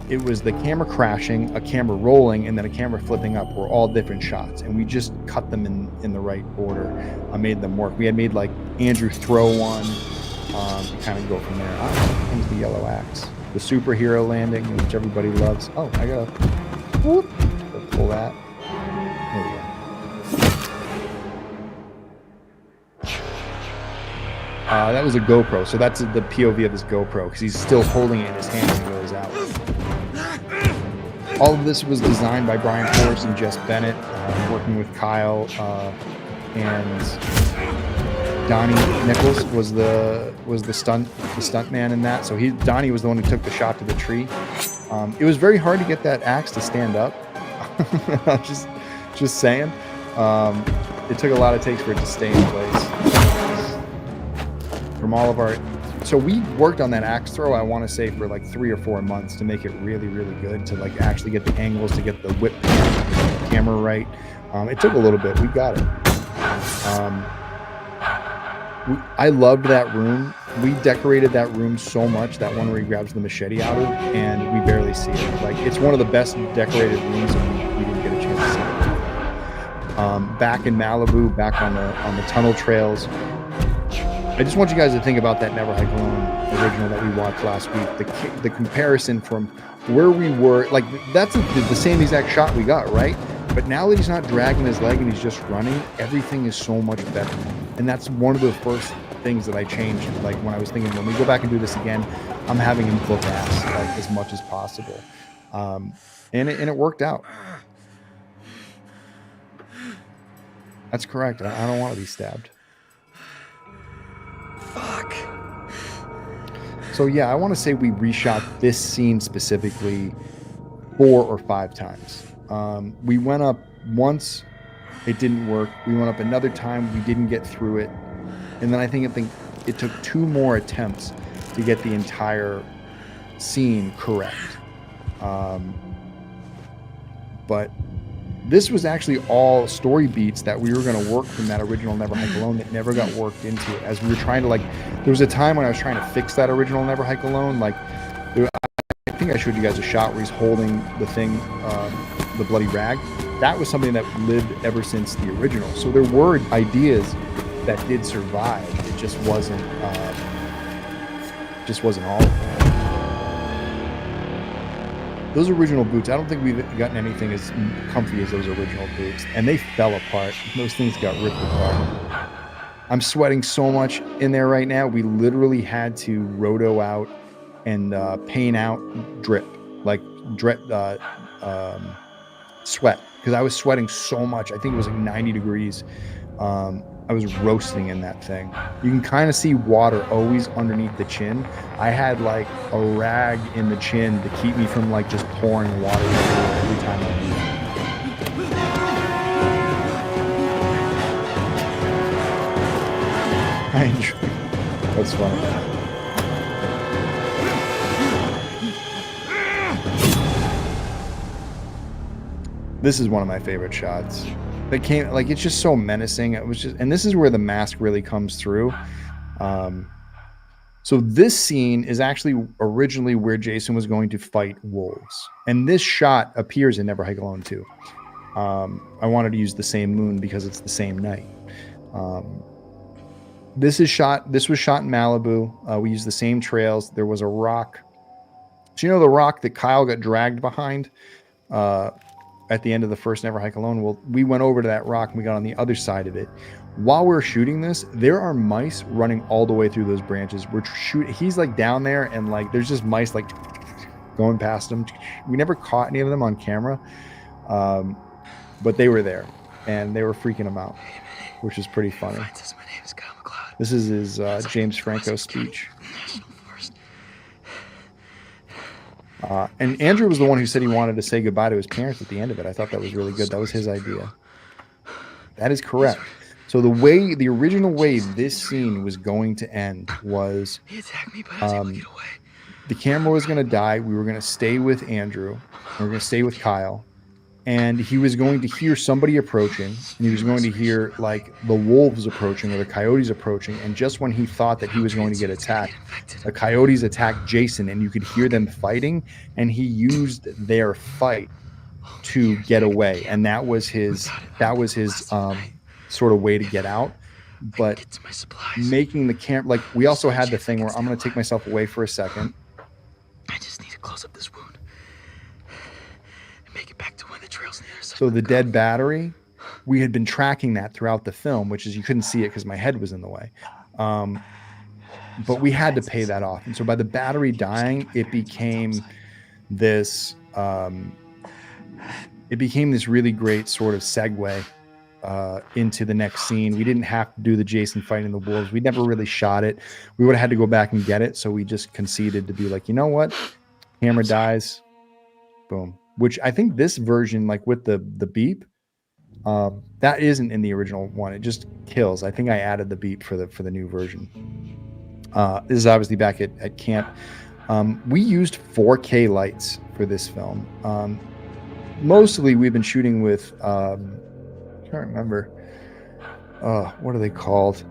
it was the camera crashing, a camera rolling, and then a camera flipping up, were all different shots, and we just cut them in the right order. I made them work. We had made Andrew throw one, kind of go from there. Comes the yellow axe, the superhero landing, which everybody loves. Oh, I gotta pull that. There we go. That was a GoPro, so that's the POV of this GoPro because he's still holding it in his hand when he goes out. All of this was designed by Brian Forrest and Jess Bennett, working with Kyle and Donnie Nichols was the stunt man in that. So Donnie was the one who took the shot to the tree. It was very hard to get that axe to stand up. just saying. It took a lot of takes for it to stay in place. From all of our So we worked on that axe throw, I want to say, for like 3 or 4 months to make it really, really good, to like actually get the angles, to get the whip camera right. It took a little bit. We got it. I loved that room. We decorated that room so much, that one where he grabs the machete out of, and we barely see it. Like, it's one of the best decorated rooms, and we didn't get a chance to see it. Back in Malibu, back on the tunnel trails. I just want you guys to think about that Never Hike Alone original that we watched last week. The comparison from where we were, like, that's the same exact shot we got, right? But now that he's not dragging his leg and he's just running, everything is so much better. And that's one of the first things that I changed. Like, when I was thinking, when we go back and do this again, I'm having him book ass like as much as possible. And it worked out. That's correct. I don't want to be stabbed.
Fuck.
So yeah, I want to say we reshot this scene specifically 4 or 5 times. We went up once, it didn't work. We went up another time, we didn't get through it. And then I think it took 2 more attempts to get the entire scene correct. But this was actually all story beats that we were going to work from that original Never Hike Alone that never got worked into it. As we were trying to, like, there was a time when I was trying to fix that original Never Hike Alone. Like, I think I showed you guys a shot where he's holding the thing, the bloody rag. That was something that lived ever since the original. So there were ideas that did survive. It just wasn't all of them. Those original boots, I don't think we've gotten anything as comfy as those original boots. And they fell apart. Those things got ripped apart. I'm sweating so much in there right now. We literally had to roto out and paint out drip, like sweat, because I was sweating so much. I think it was like 90 degrees. I was roasting in that thing. You can kind of see water always underneath the chin. I had like a rag in the chin to keep me from like just pouring water every time I moved. I enjoy it. That's funny. This is one of my favorite shots. That came, like, it's just so menacing. It was just, and this is where the mask really comes through. So this scene is actually originally where Jason was going to fight wolves, and this shot appears in Never Hike Alone too. I wanted to use the same moon because it's the same night. This was shot in Malibu. We used the same trails. There was a rock. So you know the rock that Kyle got dragged behind at the end of the first Never Hike Alone? Well, we went over to that rock and we got on the other side of it. While we're shooting this, there are mice running all the way through those branches. We're shooting. He's like down there, and like there's just mice like going past him. We never caught any of them on camera, but they were there, and they were freaking him out, which is pretty funny. This is his James Franco speech. And Andrew was the one who said he wanted to say goodbye to his parents at the end of it. I thought that was really good. That was his idea. That is correct. So the original way this scene was going to end was the camera was going to die. We were going to stay with Andrew. We were going to stay with Kyle. And he was going to hear somebody approaching, and he was going to hear like the wolves approaching or the coyotes approaching. And just when he thought that he was going to get attacked, the coyotes attacked Jason, and you could hear them fighting, and he used their fight to get away. And that was his sort of way to get out. But making the camera, like, we also had the thing where I'm going to take myself away for a second.
I just need to close up this wound and make it back to one of the trails on the other side.
So the dead battery, we had been tracking that throughout the film, which is, you couldn't see it because my head was in the way. But we had to pay that off. And so by the battery dying, it became this really great sort of segue into the next scene. We didn't have to do the Jason fighting the wolves. We never really shot it. We would have had to go back and get it. So we just conceded to be like, you know what? Camera dies. Boom. Which I think this version, like with the beep, that isn't in the original one. It just kills. I think I added the beep for the new version. This is obviously back at camp. We used 4K lights for this film. Mostly we've been shooting with, I can't remember, what are they called?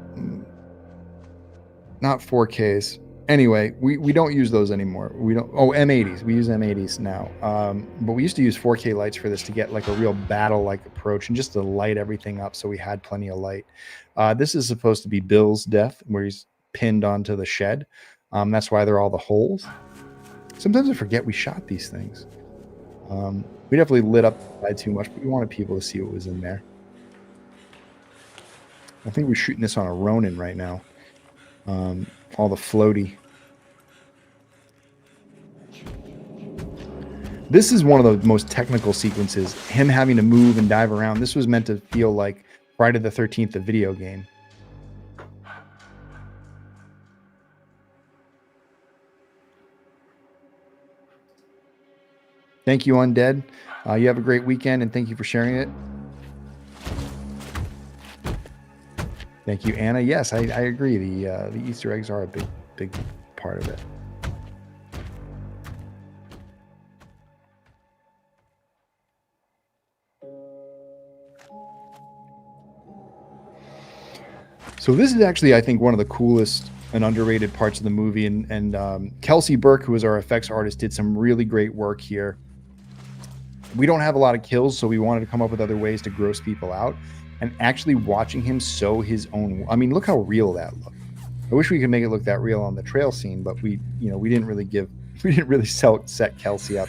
Not 4Ks. Anyway, we don't use those anymore. We don't. Oh, M80s. We use M80s now. But we used to use 4K lights for this to get like a real battle-like approach and just to light everything up so we had plenty of light. This is supposed to be Bill's death, where he's pinned onto the shed. That's why there are all the holes. Sometimes I forget we shot these things. We definitely lit up the side too much, but we wanted people to see what was in there. I think we're shooting this on a Ronin right now. All the floaty. This is one of the most technical sequences. Him having to move and dive around. This was meant to feel like Friday the 13th, the video game. Thank you, Undead. You have a great weekend, and thank you for sharing it. Thank you, Anna. Yes, I agree. The Easter eggs are a big part of it. So this is actually, I think, one of the coolest and underrated parts of the movie. And Kelsey Burke, who is our effects artist, did some really great work here. We don't have a lot of kills, so we wanted to come up with other ways to gross people out. And actually watching him sew his own, I mean, look how real that looked. I wish we could make it look that real on the trail scene, but we didn't really set Kelsey up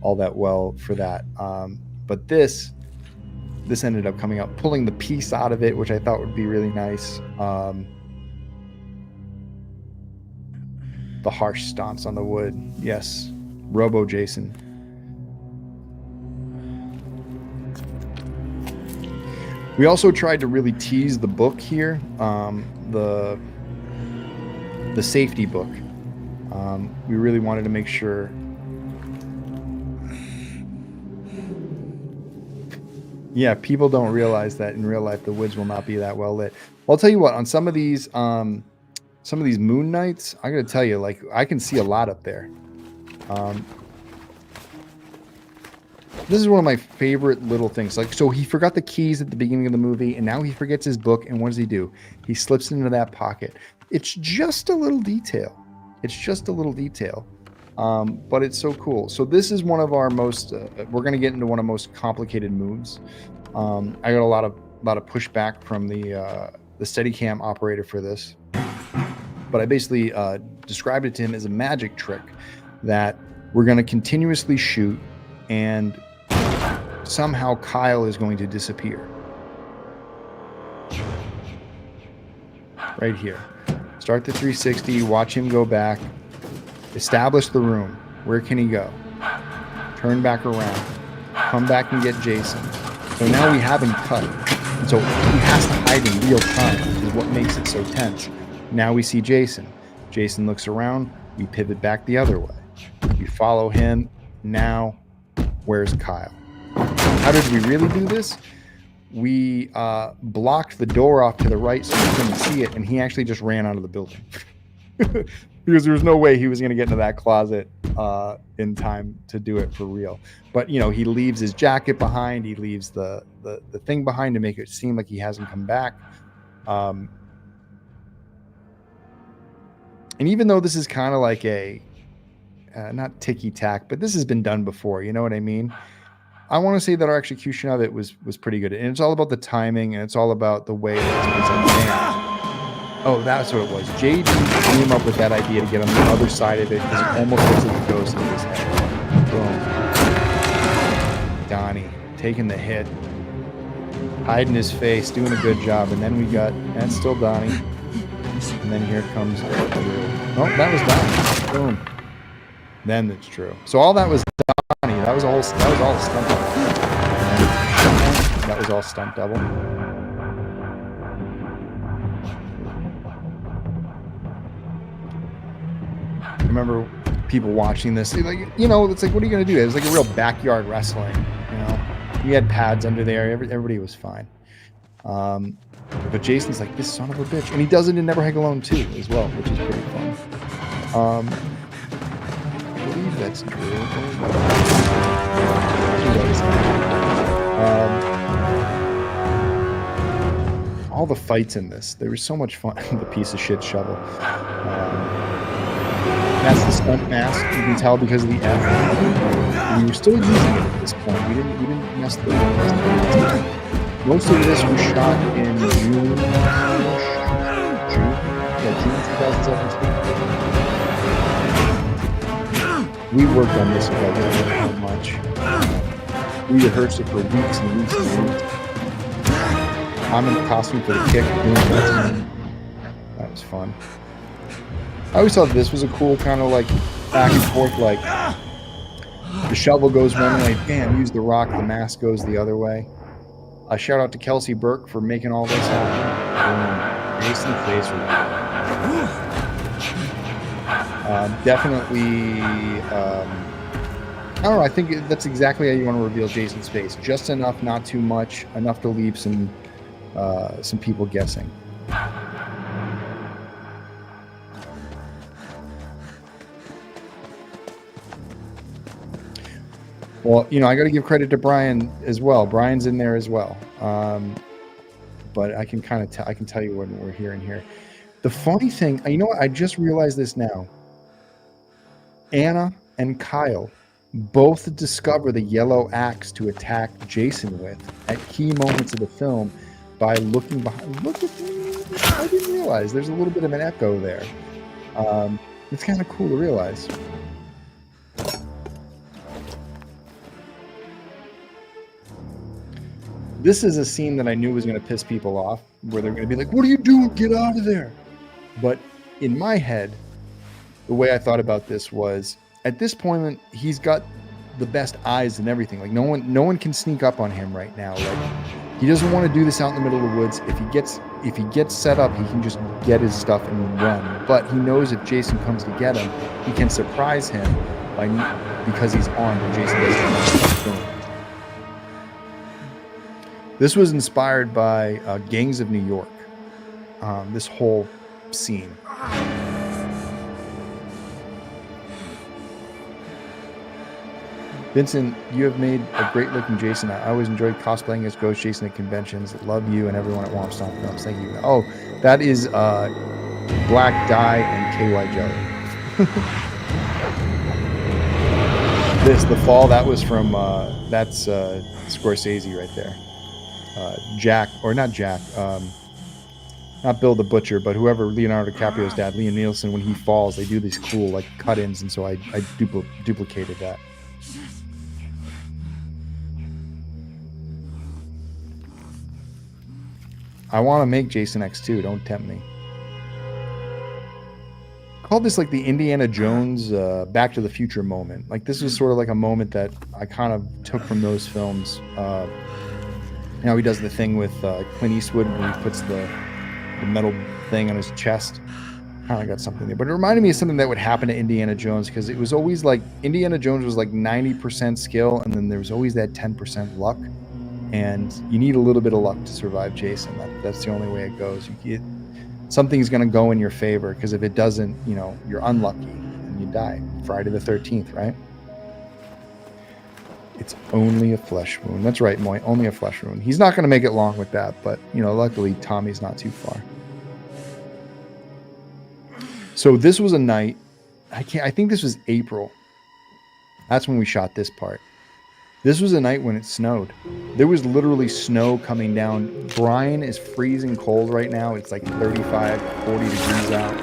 all that well for that. But this ended up coming out, pulling the piece out of it, which I thought would be really nice. The harsh stomps on the wood. Yes. Robo Jason. We also tried to really tease the book here, the safety book. We really wanted to make sure. Yeah, people don't realize that in real life the woods will not be that well lit. Well, I'll tell you what, on some of these moon nights, I gotta tell you, like, I can see a lot up there. This is one of my favorite little things. Like, so he forgot the keys at the beginning of the movie, and now he forgets his book, and what does he do? He slips into that pocket. It's just a little detail. It's just a little detail. But it's so cool. So this is one of our most, we're going to get into one of the most complicated moves. I got a lot of pushback from the Steadicam operator for this. But I basically described it to him as a magic trick that we're going to continuously shoot, and somehow Kyle is going to disappear. Right here. Start the 360, watch him go back, establish the room. Where can he go? Turn back around, come back and get Jason. So now we have him cut. And so he has to hide in real time, which is what makes it so tense. Now we see Jason. Jason looks around, we pivot back the other way. We follow him. Now, where's Kyle? How did we really do this? We blocked the door off to the right so we couldn't see it, and he actually just ran out of the building. Because there was no way he was going to get into that closet in time to do it for real. But, you know, he leaves his jacket behind. He leaves the thing behind to make it seem like he hasn't come back. And even though this is kind of like a, not ticky-tack, but this has been done before, you know what I mean? I want to say that our execution of it was pretty good. And it's all about the timing, and it's all about the way that it's presented. Oh, that's what it was. JD came up with that idea to get on the other side of it because it almost looks like it goes into his head. Boom. Donnie taking the hit, hiding his face, doing a good job. And then we got, that's still Donnie. And then here comes Drew. Oh, that was Donnie. Boom. Then it's Drew. So all that was Donnie. That was all stunt double. That was all stunt double. I remember people watching this, like, you know, it's like, what are you going to do? It was like a real backyard wrestling, you know. We had pads under there. Everybody was fine. But Jason's like, this son of a bitch. And he does it in Never Hike Alone 2 as well, which is pretty fun. I believe that's Drew. All the fights in this, there was so much fun. The piece of shit shovel. That's the stunt mask. You can tell because of the F. We were still using it at this point. We didn't mess the. Most of this was shot in June 2017. We worked on this about how much. We rehearsed it for weeks and weeks and weeks. I'm in the costume for the kick. That was fun. I always thought this was a cool kind of like back and forth, like the shovel goes one way, bam, use the rock, the mask goes the other way. A shout out to Kelsey Burke for making all this happen. Jason Face definitely, I don't know, I think that's exactly how you want to reveal Jason's face. Just enough, not too much, enough to leave some people guessing. Well, you know, I got to give credit to Brian as well. Brian's in there as well. But I can kind of I can tell you when we're here and here. The funny thing, you know what? I just realized this now. Anna and Kyle both discover the yellow axe to attack Jason with at key moments of the film by looking behind. Look at me. I didn't realize there's a little bit of an echo there. It's kind of cool to realize. This is a scene that I knew was going to piss people off, where they're going to be like, what are you doing? Get out of there. But in my head, the way I thought about this was, at this point, he's got the best eyes and everything. Like no one can sneak up on him right now. Like he doesn't want to do this out in the middle of the woods. If he gets set up, he can just get his stuff and run. But he knows if Jason comes to get him, he can surprise him because he's armed and Jason doesn't know what's doing. This was inspired by Gangs of New York, this whole scene. Vincent, you have made a great-looking Jason. I always enjoyed cosplaying as Ghost Jason at conventions. Love you and everyone at wompstompllc. Thank you. Oh, that is Black Dye and KY Jelly. The fall, that was from, that's Scorsese right there. Not Bill the Butcher, but whoever, Leonardo DiCaprio's dad, Liam Neeson, when he falls, they do these cool like cut-ins, and so I duplicated that. I want to make Jason X2, don't tempt me. I call this like the Indiana Jones Back to the Future moment. Like this was sort of like a moment that I kind of took from those films. Now he does the thing with Clint Eastwood where he puts the metal thing on his chest. Kind of got something there. But it reminded me of something that would happen to Indiana Jones, because it was always like Indiana Jones was like 90% skill, and then there was always that 10% luck. And you need a little bit of luck to survive Jason. That's the only way it goes. Something's going to go in your favor, because if it doesn't, you know, you're unlucky and you die. Friday the 13th, right? It's only a flesh wound. That's right, Moy. Only a flesh wound. He's not going to make it long with that, but, you know, luckily Tommy's not too far. So this was a night. I think this was April. That's when we shot this part. This was a night when it snowed. There was literally snow coming down. Brian is freezing cold right now. It's like 35, 40 degrees out.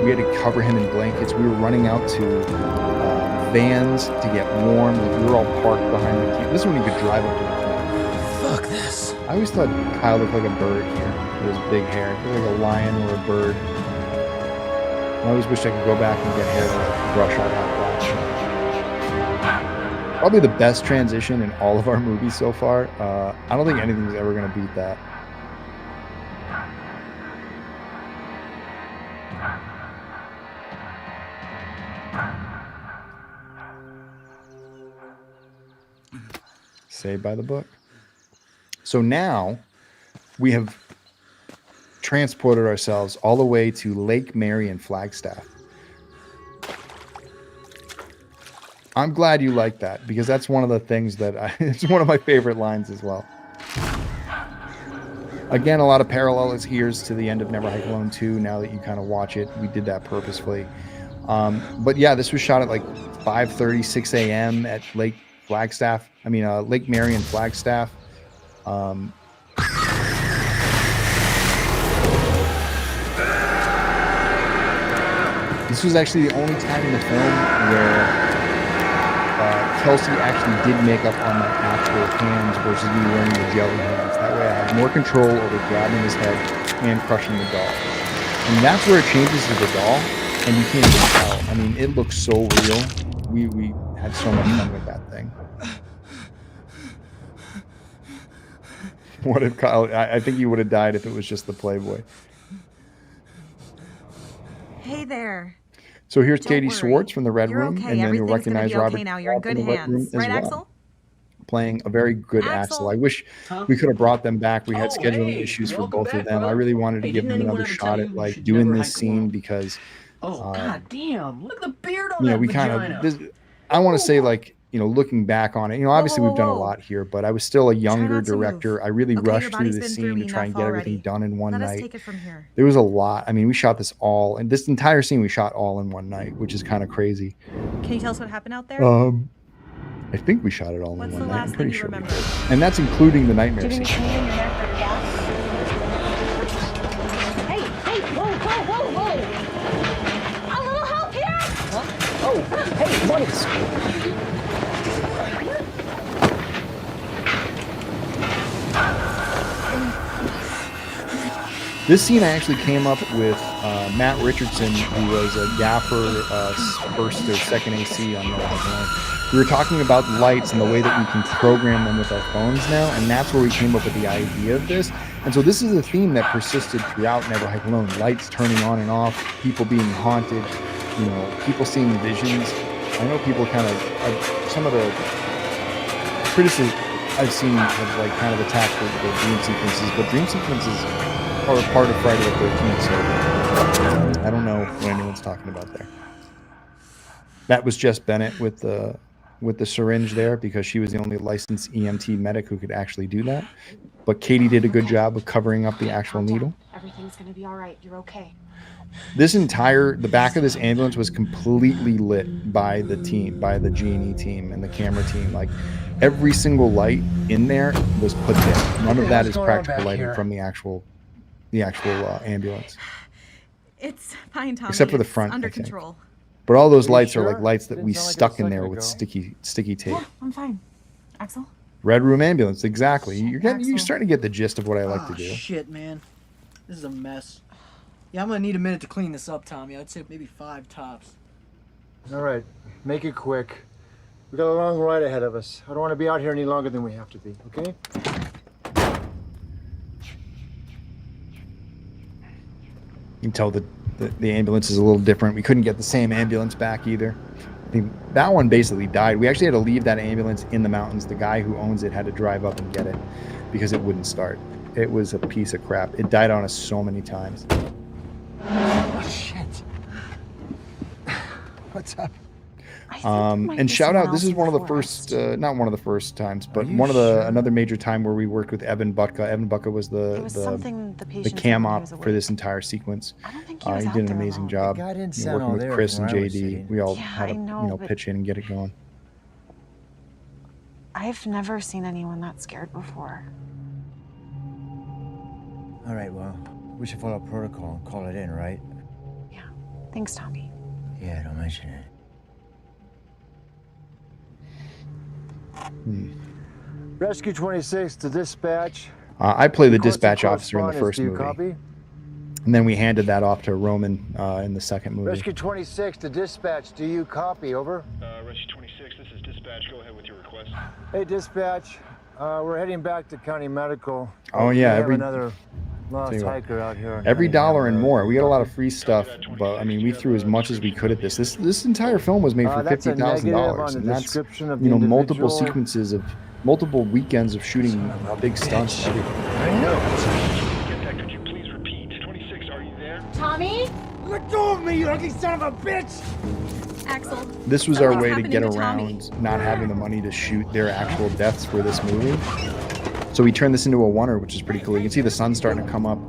We had to cover him in blankets. We were running out to vans to get warm. Like we were all parked behind the camp. This is when you could drive up to the camp.
Fuck this.
I always thought Kyle looked like a bird here with his big hair. He looked like a lion or a bird. I always wish I could go back and get hair to brush all that black. Probably the best transition in all of our movies so far. I don't think anything's ever going to beat that. Saved by the book. So now we have transported ourselves all the way to Lake Mary in Flagstaff. I'm glad you like that, because that's one of the things that it's one of my favorite lines as well. Again, a lot of parallels here to the end of Never Hike Alone 2. Now that you kind of watch it, we did that purposefully. But yeah, this was shot at like 5:30, 6 a.m. at Lake Flagstaff. I mean, Lake Mary in Flagstaff. This was actually the only time in the film where Kelsey actually did make up on my actual hands versus me wearing the jelly hands. That way I have more control over grabbing his head and crushing the doll. And that's where it changes to the doll, and you can't even tell. I mean, it looks so real. We had so much fun with that thing. What if Kyle... I think he would have died if it was just the Playboy.
Hey there.
So here's Katie Swartz from the Red Room,
okay.
and then you'll recognize Robert
now. You're in good hands, right, Axel?
Playing a very good Axel. I wish we could have brought them back. We had scheduling issues for both of them. Bro. I really wanted to give them another shot at like doing this scene because,
god damn! Look at the beard on
that. We kind of. I want to say like. Looking back on it, obviously we've done a lot here, but I was still a younger director. I really rushed through the scene to try and get everything done in one night.
Take it from here.
There was a lot. I mean, we shot this all, and this entire scene we shot all in one night, which is kind of crazy.
Can you tell us what happened out there?
I think we shot it all in one night. I'm pretty sure. And that's including the nightmare scene.
Hey, whoa. A little help here? Huh? Oh, hey, buddies.
This scene I actually came up with Matt Richardson, who was a gaffer, first or second AC on Never Hike Alone. We were talking about lights and the way that we can program them with our phones now, and that's where we came up with the idea of this. And so this is a theme that persisted throughout Never Hike Alone. Lights turning on and off, people being haunted, people seeing visions. I know people kind of, some of the criticism I've seen have like kind of attacked the dream sequences, but dream sequences are a part of Friday the 13th, so I don't know what anyone's talking about there. That was Jess Bennett with the syringe there, because she was the only licensed EMT medic who could actually do that. But Katie did a good job of covering up the actual needle.
Everything's gonna be all right. You're okay.
The back of this ambulance was completely lit by the team, by the G&E team and the camera team. Like every single light in there was put there. None of that is practical lighting from the actual ambulance.
It's fine, Tommy.
Except for the front,
under control.
But all those lights are like lights that we stuck in there with sticky tape.
Yeah, I'm fine. Axel?
Red Room ambulance, exactly. You're starting to get the gist of what I like to do.
Shit, man. This is a mess. Yeah, I'm gonna need a minute to clean this up, Tommy. I'd say maybe 5 tops.
All right, make it quick. We got a long ride ahead of us. I don't want to be out here any longer than we have to be, okay?
You can tell that the ambulance is a little different. We couldn't get the same ambulance back either. I think that one basically died. We actually had to leave that ambulance in the mountains. The guy who owns it had to drive up and get it because it wouldn't start. It was a piece of crap. It died on us so many times.
Oh, shit. What's up?
And shout out, this is one of the first, not one of the first times, but another major time where we worked with Evan Butka. Evan Butka was the cam op for this entire sequence. He did an amazing job working with Chris and JD. We all had to pitch in and get it going.
I've never seen anyone that scared before.
All right, well, we should follow protocol and call it in, right?
Yeah. Thanks, Tommy.
Yeah, don't mention it.
Rescue 26 to dispatch.
I play the dispatch officer in the first movie.
Copy?
And then we handed that off to Roman in the second movie.
Rescue 26 to dispatch. Do you copy? Over.
Rescue 26, this is dispatch. Go ahead with your request.
Hey, dispatch. We're heading back to County Medical.
Oh yeah,
another lost hiker out here.
Every dollar and more. We got a lot of free stuff, but I mean, we threw as much as we could at this. This entire film was made for $50,000, and that's multiple sequences of multiple weekends of shooting big stunts and everything.
I know. Get back, could you please repeat?
Let go of me, you ugly son of a bitch!
Axel.
This was our
something's
way to
happening
get
Tommy.
around not having the money to shoot their actual deaths for this movie. So we turned this into a oneer, which is pretty cool. You can see the sun's starting to come up.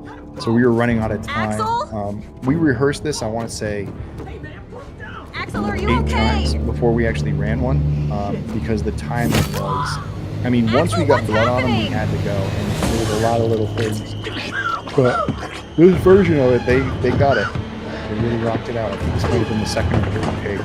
So we were running out of time.
Axel?
We rehearsed this, I want to say,
Axel, are you
8
okay?
times before we actually ran one, because the timing was, I mean, once we
Axel,
got blood on them, we
happening?
had to go, and there was a lot of little things. But this version of it, they got it. They really rocked it out. I think this might have been the second or third take.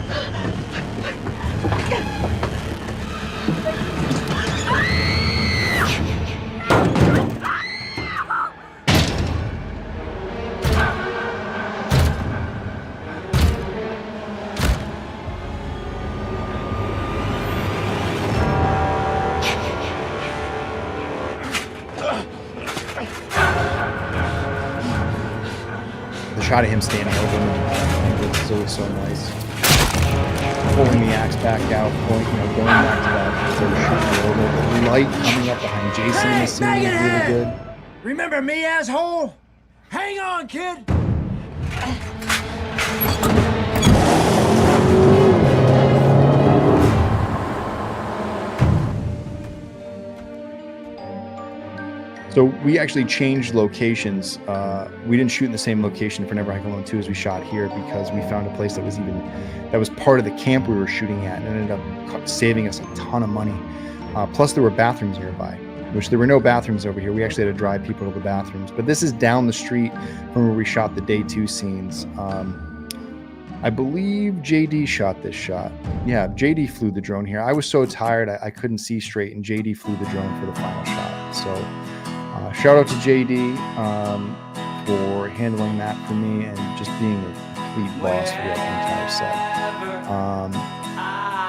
The shot of him standing over me is always so nice. Pulling the axe back out, going back to that sort of shooting over. The light coming up behind Jason in the scene is really good.
Remember me, asshole? Hang on, kid!
So we actually changed locations. We didn't shoot in the same location for Never Hike Alone 2 as we shot here because we found a place that was part of the camp we were shooting at, and it ended up saving us a ton of money. Plus there were bathrooms nearby, which there were no bathrooms over here. We actually had to drive people to the bathrooms. But this is down the street from where we shot the day 2 scenes. I believe JD shot this shot. Yeah, JD flew the drone here. I was so tired I couldn't see straight, and JD flew the drone for the final shot. So shout out to JD for handling that for me and just being a complete boss for that entire set.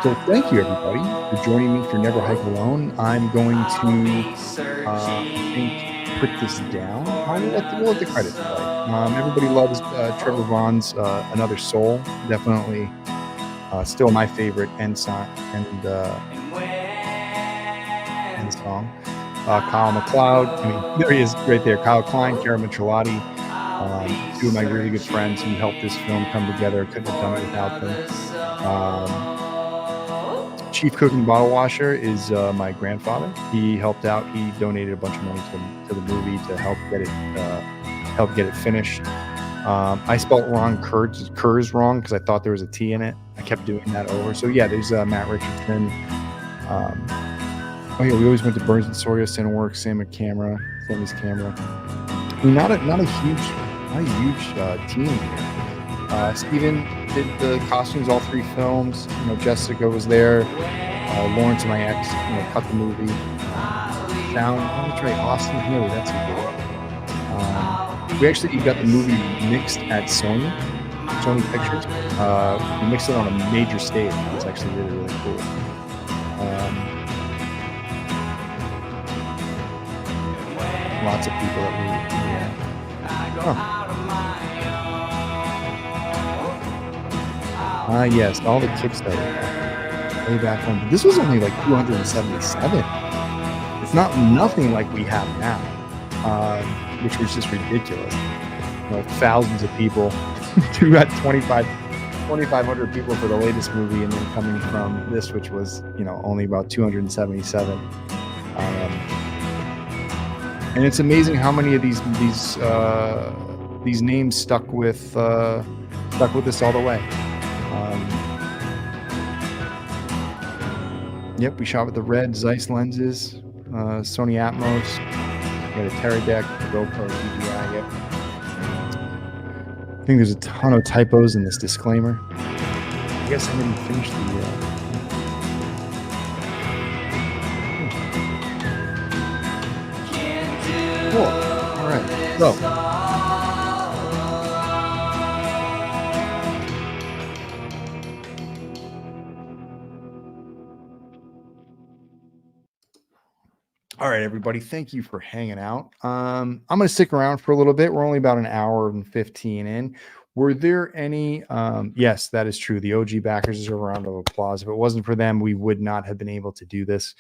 So thank you everybody for joining me for Never Hike Alone. I'm going to I think put this down. We'll let the credits play. Everybody loves Trevor Vaughn's Another Soul. Definitely still my favorite end song and song. Kyle McLeod, I mean, there he is right there. Kyle Klein, Kara Michelati, 2 of my really good friends who helped this film come together. Couldn't have done it without them. Chief Cook and Bottle Washer is my grandfather. He helped out. He donated a bunch of money to the movie to help get it finished. I spelled wrong Kurz wrong because I thought there was a T in it. I kept doing that over. So yeah, there's Matt Richardson. Oh yeah, we always went to Burns and Sawyer, Cineworks, Sammy's camera. I mean, not a huge team here. Steven did the costumes all 3 films. Jessica was there. Lawrence, my ex, cut the movie. Sound, that's right, Austin Haley, that's who. We actually got the movie mixed at Sony Pictures. We mixed it on a major stage. It's actually really, really cool. Lots of people that we yes, all the Kickstarter way back when. This was only like 277. It's nothing like we have now, which was just ridiculous. Thousands of people. We got 2,500 people for the latest movie, and then coming from this, which was only about 277. And it's amazing how many of these names stuck with us all the way. Yep, we shot with the red Zeiss lenses, Sony Atmos. We got a Teradek, GoPro, DJI. Yep. I think there's a ton of typos in this disclaimer. I guess I didn't finish the. Cool. All right. So. All right, everybody. Thank you for hanging out. I'm going to stick around for a little bit. We're only about an hour and 15 in. Were there any? Yes, that is true. The OG backers deserve a round of applause. If it wasn't for them, we would not have been able to do this.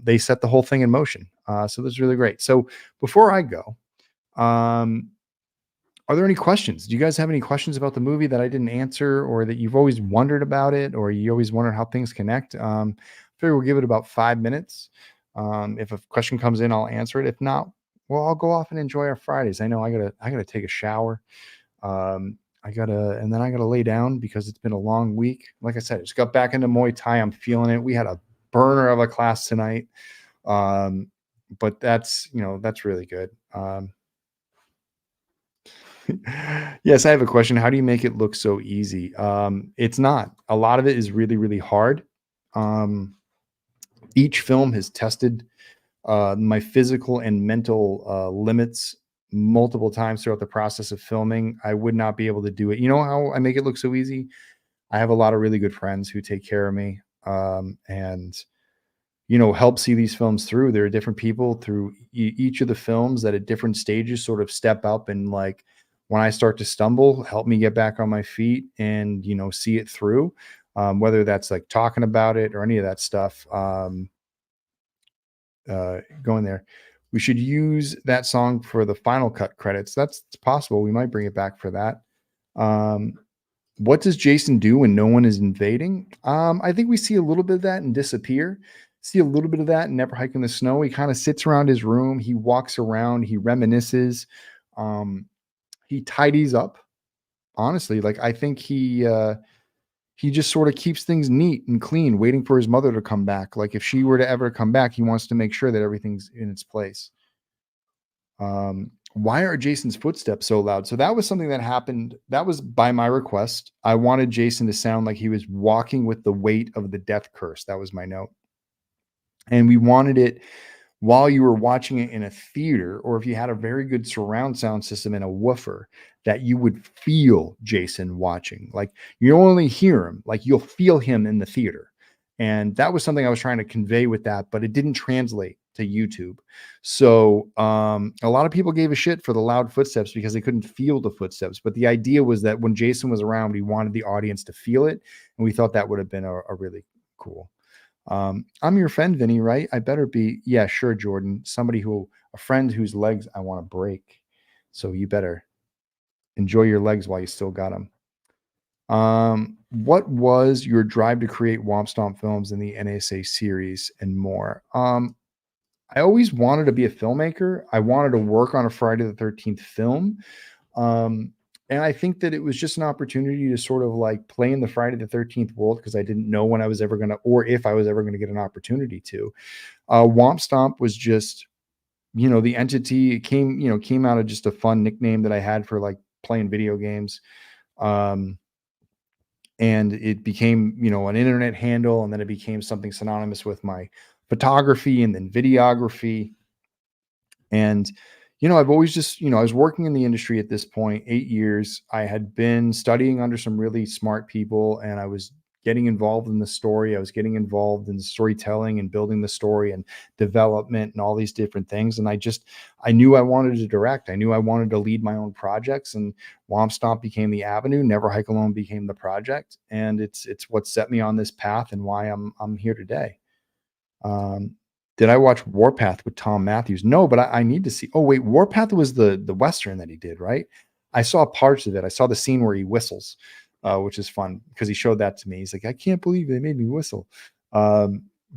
They set the whole thing in motion. So this is really great. So before I go, Are there any questions? Do you guys have any questions about the movie that I didn't answer, or that you've always wondered about it, or you always wonder how things connect? I figure we'll give it about 5 minutes. If a question comes in, I'll answer it. If not, well, I'll go off and enjoy our Fridays. I know I gotta take a shower. And then I gotta lay down because it's been a long week. Like I said, I just got back into Muay Thai. I'm feeling it. We had a burner of a class tonight. But that's really good. Yes, I have a question. How do you make it look so easy? It's not. A lot of it is really, really hard. Each film has tested my physical and mental limits multiple times throughout the process of filming. I would not be able to do it. You know how I make it look so easy? I have a lot of really good friends who take care of me, and help see these films through. There are different people through each of the films that at different stages sort of step up and, like, when I start to stumble, help me get back on my feet and, see it through. Whether that's like talking about it or any of that stuff. Going there. We should use that song for the final cut credits. That's possible. We might bring it back for that. What does Jason do when no one is invading? I think we see a little bit of that and Disappear. See a little bit of that and Never Hike in the Snow. He kind of sits around his room. He walks around. He reminisces. He tidies up. Honestly, like, I think he just sort of keeps things neat and clean, waiting for his mother to come back. Like, if she were to ever come back, he wants to make sure that everything's in its place. Why are Jason's footsteps so loud? So that was something that happened. That was by my request. I wanted Jason to sound like he was walking with the weight of the death curse. That was my note. And we wanted it while you were watching it in a theater, or if you had a very good surround sound system and a woofer, that you would feel Jason watching. Like, you don't only hear him, like, you'll feel him in the theater. And that was something I was trying to convey with that, but it didn't translate to YouTube. So a lot of people gave a shit for the loud footsteps because they couldn't feel the footsteps. But the idea was that when Jason was around, we wanted the audience to feel it. And we thought that would have been a really cool. I'm your friend, Vinny, right? I better be. Yeah, sure, Jordan. A friend whose legs I want to break. So you better enjoy your legs while you still got them. What was your drive to create Womp Stomp films in the NASA series and more? I always wanted to be a filmmaker. I wanted to work on a Friday the 13th film. And I think that it was just an opportunity to sort of like play in the Friday the 13th world, because I didn't know when I was ever going to, or if I was ever going to get an opportunity to. Womp Stomp was just, the entity. It came out of just a fun nickname that I had for, like, playing video games. And it became, an internet handle, and then it became something synonymous with my photography and then videography. And I've always just, I was working in the industry at this point, 8 years. I had been studying under some really smart people, and I was getting involved in the story. I was getting involved in storytelling and building the story and development and all these different things. And I knew I wanted to direct. I knew I wanted to lead my own projects, and Womp Stomp became the avenue. Never Hike Alone became the project. And it's what set me on this path and why I'm here today. Did I watch Warpath with Tom Matthews? No, but I need to see. Oh, wait, Warpath was the Western that he did, right? I saw parts of it. I saw the scene where he whistles, which is fun because he showed that to me. He's like, I can't believe they made me whistle. But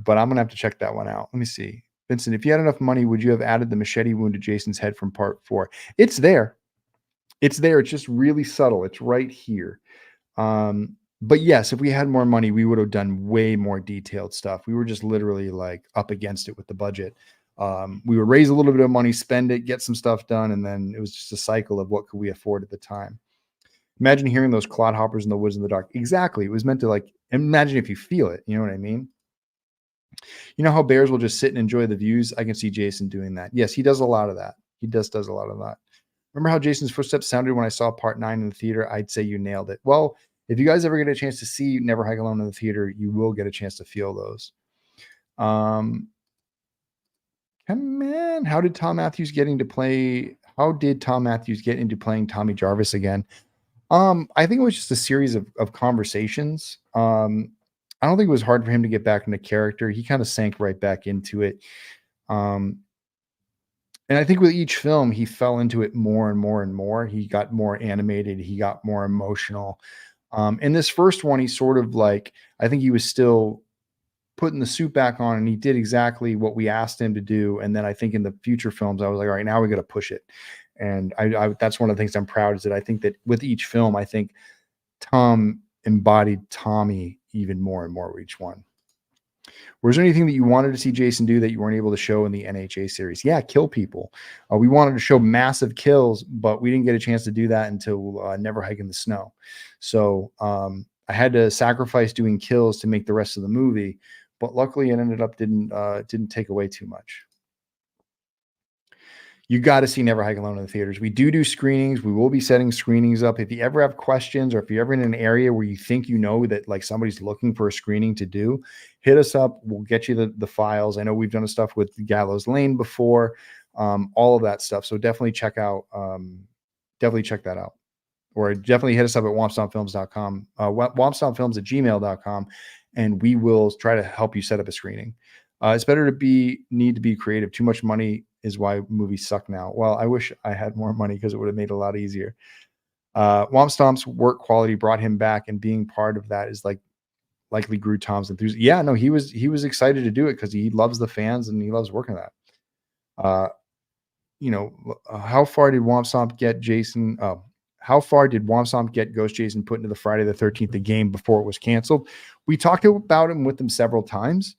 I'm going to have to check that one out. Let me see. Vincent, if you had enough money, would you have added the machete wound to Jason's head from part 4? It's there. It's there. It's just really subtle. It's right here. But yes, if we had more money, we would have done way more detailed stuff. We were just literally like up against it with the budget. We would raise a little bit of money, spend it, get some stuff done. And then it was just a cycle of what could we afford at the time. Imagine hearing those clodhoppers in the woods in the dark. Exactly. It was meant to, like, imagine if you feel it. You know what I mean? You know how bears will just sit and enjoy the views? I can see Jason doing that. Yes, he does a lot of that. He does a lot of that. Remember how Jason's footsteps sounded when I saw part 9 in the theater? I'd say you nailed it. Well, if you guys ever get a chance to see Never Hike Alone in the theater, you will get a chance to feel those. Man, how did Tom Matthews get into playing Tommy Jarvis again? I think it was just a series of conversations. I don't think it was hard for him to get back into character. He kind of sank right back into it. And And I think with each film, he fell into it more and more and more. He got more animated. He got more emotional. In this first one, he sort of like, I think he was still putting the suit back on, and he did exactly what we asked him to do. And then I think in the future films, I was like, all right, now we got to push it. And I that's one of the things I'm proud is that I think that with each film, I think Tom embodied Tommy even more and more with each one. Was there anything that you wanted to see Jason do that you weren't able to show in the NHA series? Yeah, kill people. We wanted to show massive kills, but we didn't get a chance to do that until Never Hike in the Snow. So I had to sacrifice doing kills to make the rest of the movie, but luckily it ended up didn't take away too much. You got to see Never Hike Alone in the theaters. We do screenings. We will be setting screenings up. If you ever have questions, or if you're ever in an area where you think you know that like somebody's looking for a screening to do, hit us up. We'll get you the files. I know we've done stuff with Gallows Lane before, all of that stuff. So definitely check that out. Or definitely hit us up at wompstompfilms.com, wompstompfilms@gmail.com, and we will try to help you set up a screening. It's better to need to be creative. Too much money is why movies suck now. Well, I wish I had more money because it would have made it a lot easier. Womp Stomp's work quality brought him back, and being part of that is likely grew Tom's enthusiasm. Yeah, no, he was excited to do it because he loves the fans and he loves working on that. How far did Womp Stomp get Jason? How far did Womp Stomp get Ghost Jason put into the Friday the 13th the game before it was canceled? We talked about him with them several times.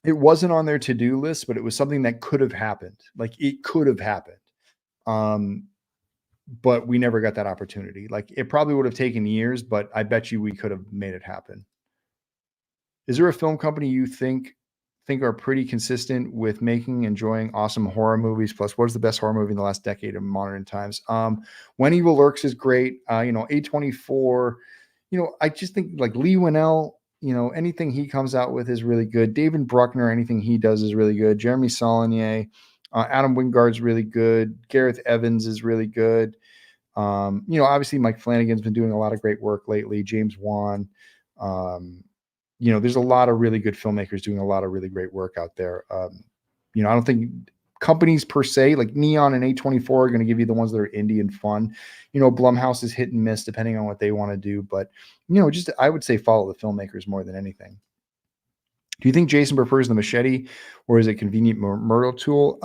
It wasn't on their to-do list, but it was something that could have happened. Like it could have happened. But we never got that opportunity. Like it probably would have taken years, but I bet you we could have made it happen. Is there a film company you think are pretty consistent with making, enjoying awesome horror movies? Plus, what is the best horror movie in the last decade of modern times? When Evil Lurks is great. A24, I just think like Lee Winnell, anything he comes out with is really good. David Bruckner, anything he does is really good. Jeremy Saulnier, Adam Wingard's really good. Gareth Evans is really good. Obviously Mike Flanagan's been doing a lot of great work lately. James Wan. There's a lot of really good filmmakers doing a lot of really great work out there. I don't think companies per se like Neon and A24 are going to give you the ones that are indie and fun. Blumhouse is hit and miss depending on what they want to do, but just I would say follow the filmmakers more than anything. Do you think Jason prefers the machete or is it a convenient murder tool?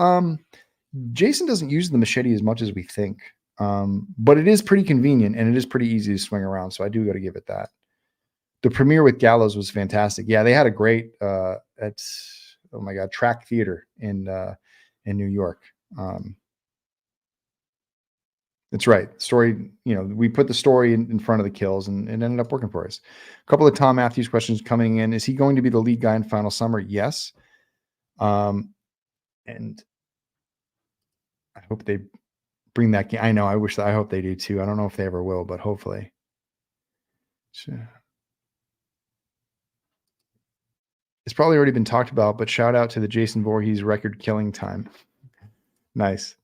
Jason doesn't use the machete as much as we think, but it is pretty convenient and it is pretty easy to swing around. So I do got to give it that. The premiere with Gallows was fantastic. Yeah, they had a great Track Theater in New York. That's right. Story, we put the story in front of the kills and it ended up working for us. A couple of Tom Matthews questions coming in. Is he going to be the lead guy in Final Summer? Yes. And I hope they bring that game. I know. I hope they do too. I don't know if they ever will, but hopefully. Sure. It's probably already been talked about, but shout out to the Jason Voorhees record killing time. Nice.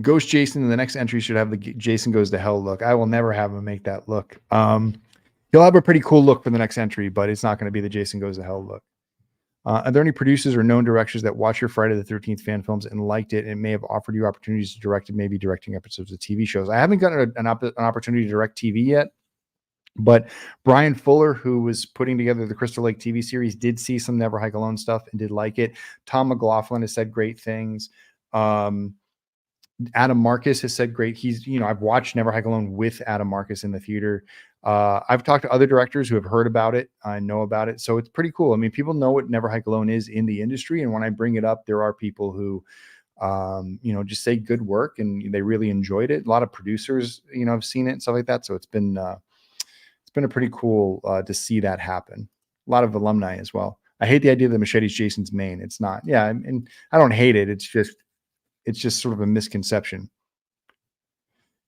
Ghost Jason in the next entry should have the Jason Goes to Hell look. I will never have him make that look. He'll have a pretty cool look for the next entry, but it's not going to be the Jason Goes to Hell look. Are there any producers or known directors that watch your Friday the 13th fan films and liked it and may have offered you opportunities to direct it, maybe directing episodes of TV shows? I haven't gotten an opportunity to direct TV yet, but Brian Fuller, who was putting together the Crystal Lake TV series, did see some Never Hike Alone stuff and did like it. Tom McLaughlin has said great things. Adam Marcus has said great. I've watched Never Hike Alone with Adam Marcus in the theater. I've talked to other directors who have heard about it. I know about it. So it's pretty cool. I mean, people know what Never Hike Alone is in the industry. And when I bring it up, there are people who, just say good work and they really enjoyed it. A lot of producers, have seen it and stuff like that. So it's been a pretty cool to see that happen. A lot of alumni as well. I hate the idea that Machete's Jason's main. It's not. Yeah. And I don't hate it. It's just sort of a misconception.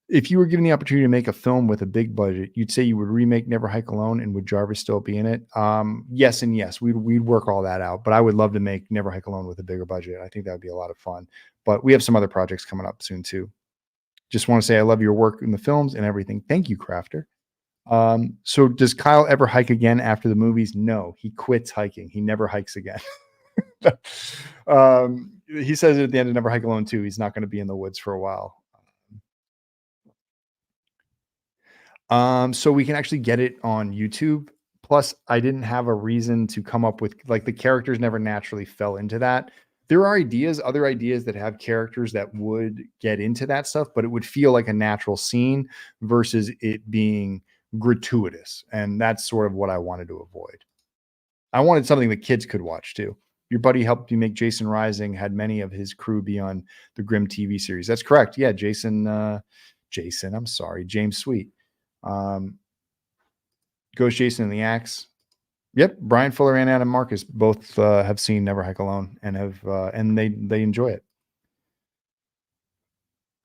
If you were given the opportunity to make a film with a big budget, you'd say you would remake Never Hike Alone, and would Jarvis still be in it? Yes and yes. We'd work all that out, but I would love to make Never Hike Alone with a bigger budget. I think that would be a lot of fun. But we have some other projects coming up soon too. Just want to say I love your work in the films and everything. Thank you, Crafter. So does Kyle ever hike again after the movies? No, he quits hiking. He never hikes again. He says at the end of Never Hike Alone 2, he's not going to be in the woods for a while. So we can actually get it on YouTube. Plus, I didn't have a reason to come up with, like, the characters never naturally fell into that. There are other ideas that have characters that would get into that stuff, but it would feel like a natural scene versus it being gratuitous. And that's sort of what I wanted to avoid. I wanted something that kids could watch too. Your buddy helped you make Jason Rising, had many of his crew be on the Grimm TV series. That's correct. Yeah, James Sweet. Ghost Jason and the Axe. Yep, Brian Fuller and Adam Marcus both have seen Never Hike Alone and have and they enjoy it.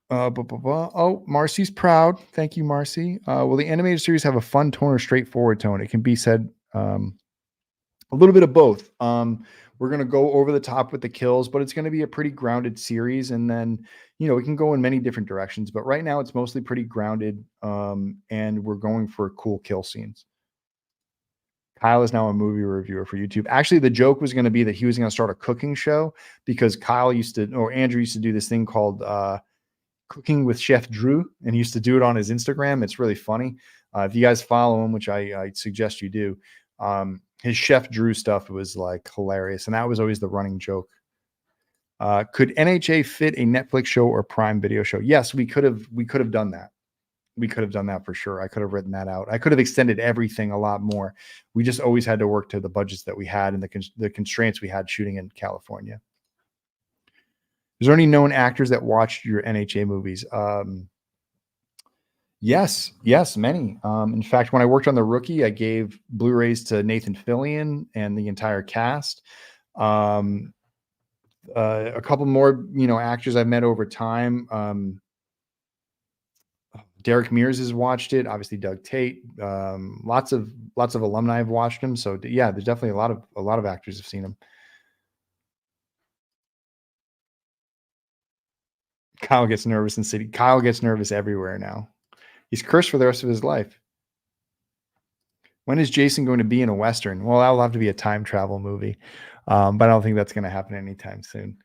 Oh, Marcy's proud. Thank you, Marcy. Will the animated series have a fun tone or straightforward tone? It can be said a little bit of both. We're going to go over the top with the kills, but it's going to be a pretty grounded series. And then, we can go in many different directions, but right now it's mostly pretty grounded. And we're going for cool kill scenes. Kyle is now a movie reviewer for YouTube. Actually, the joke was going to be that he was going to start a cooking show because Andrew used to do this thing called Cooking with Chef Drew, and he used to do it on his Instagram. It's really funny. If you guys follow him, which I suggest you do, his Chef Drew stuff was like hilarious. And that was always the running joke. Could NHA fit a Netflix show or Prime Video show? Yes, we could have done that. We could have done that for sure. I could have written that out. I could have extended everything a lot more. We just always had to work to the budgets that we had and the constraints we had shooting in California. Is there any known actors that watched your NHA movies? Yes, many. In fact, when I worked on The Rookie, I gave Blu-rays to Nathan Fillion and the entire cast. A couple more, actors I've met over time. Derek Mears has watched it. Obviously, Doug Tate. Lots of alumni have watched him. So yeah, there's definitely a lot of actors have seen him. Kyle gets nervous in city. Kyle gets nervous everywhere now. He's cursed for the rest of his life. When is Jason going to be in a Western? Well, that'll have to be a time travel movie. But I don't think that's going to happen anytime soon.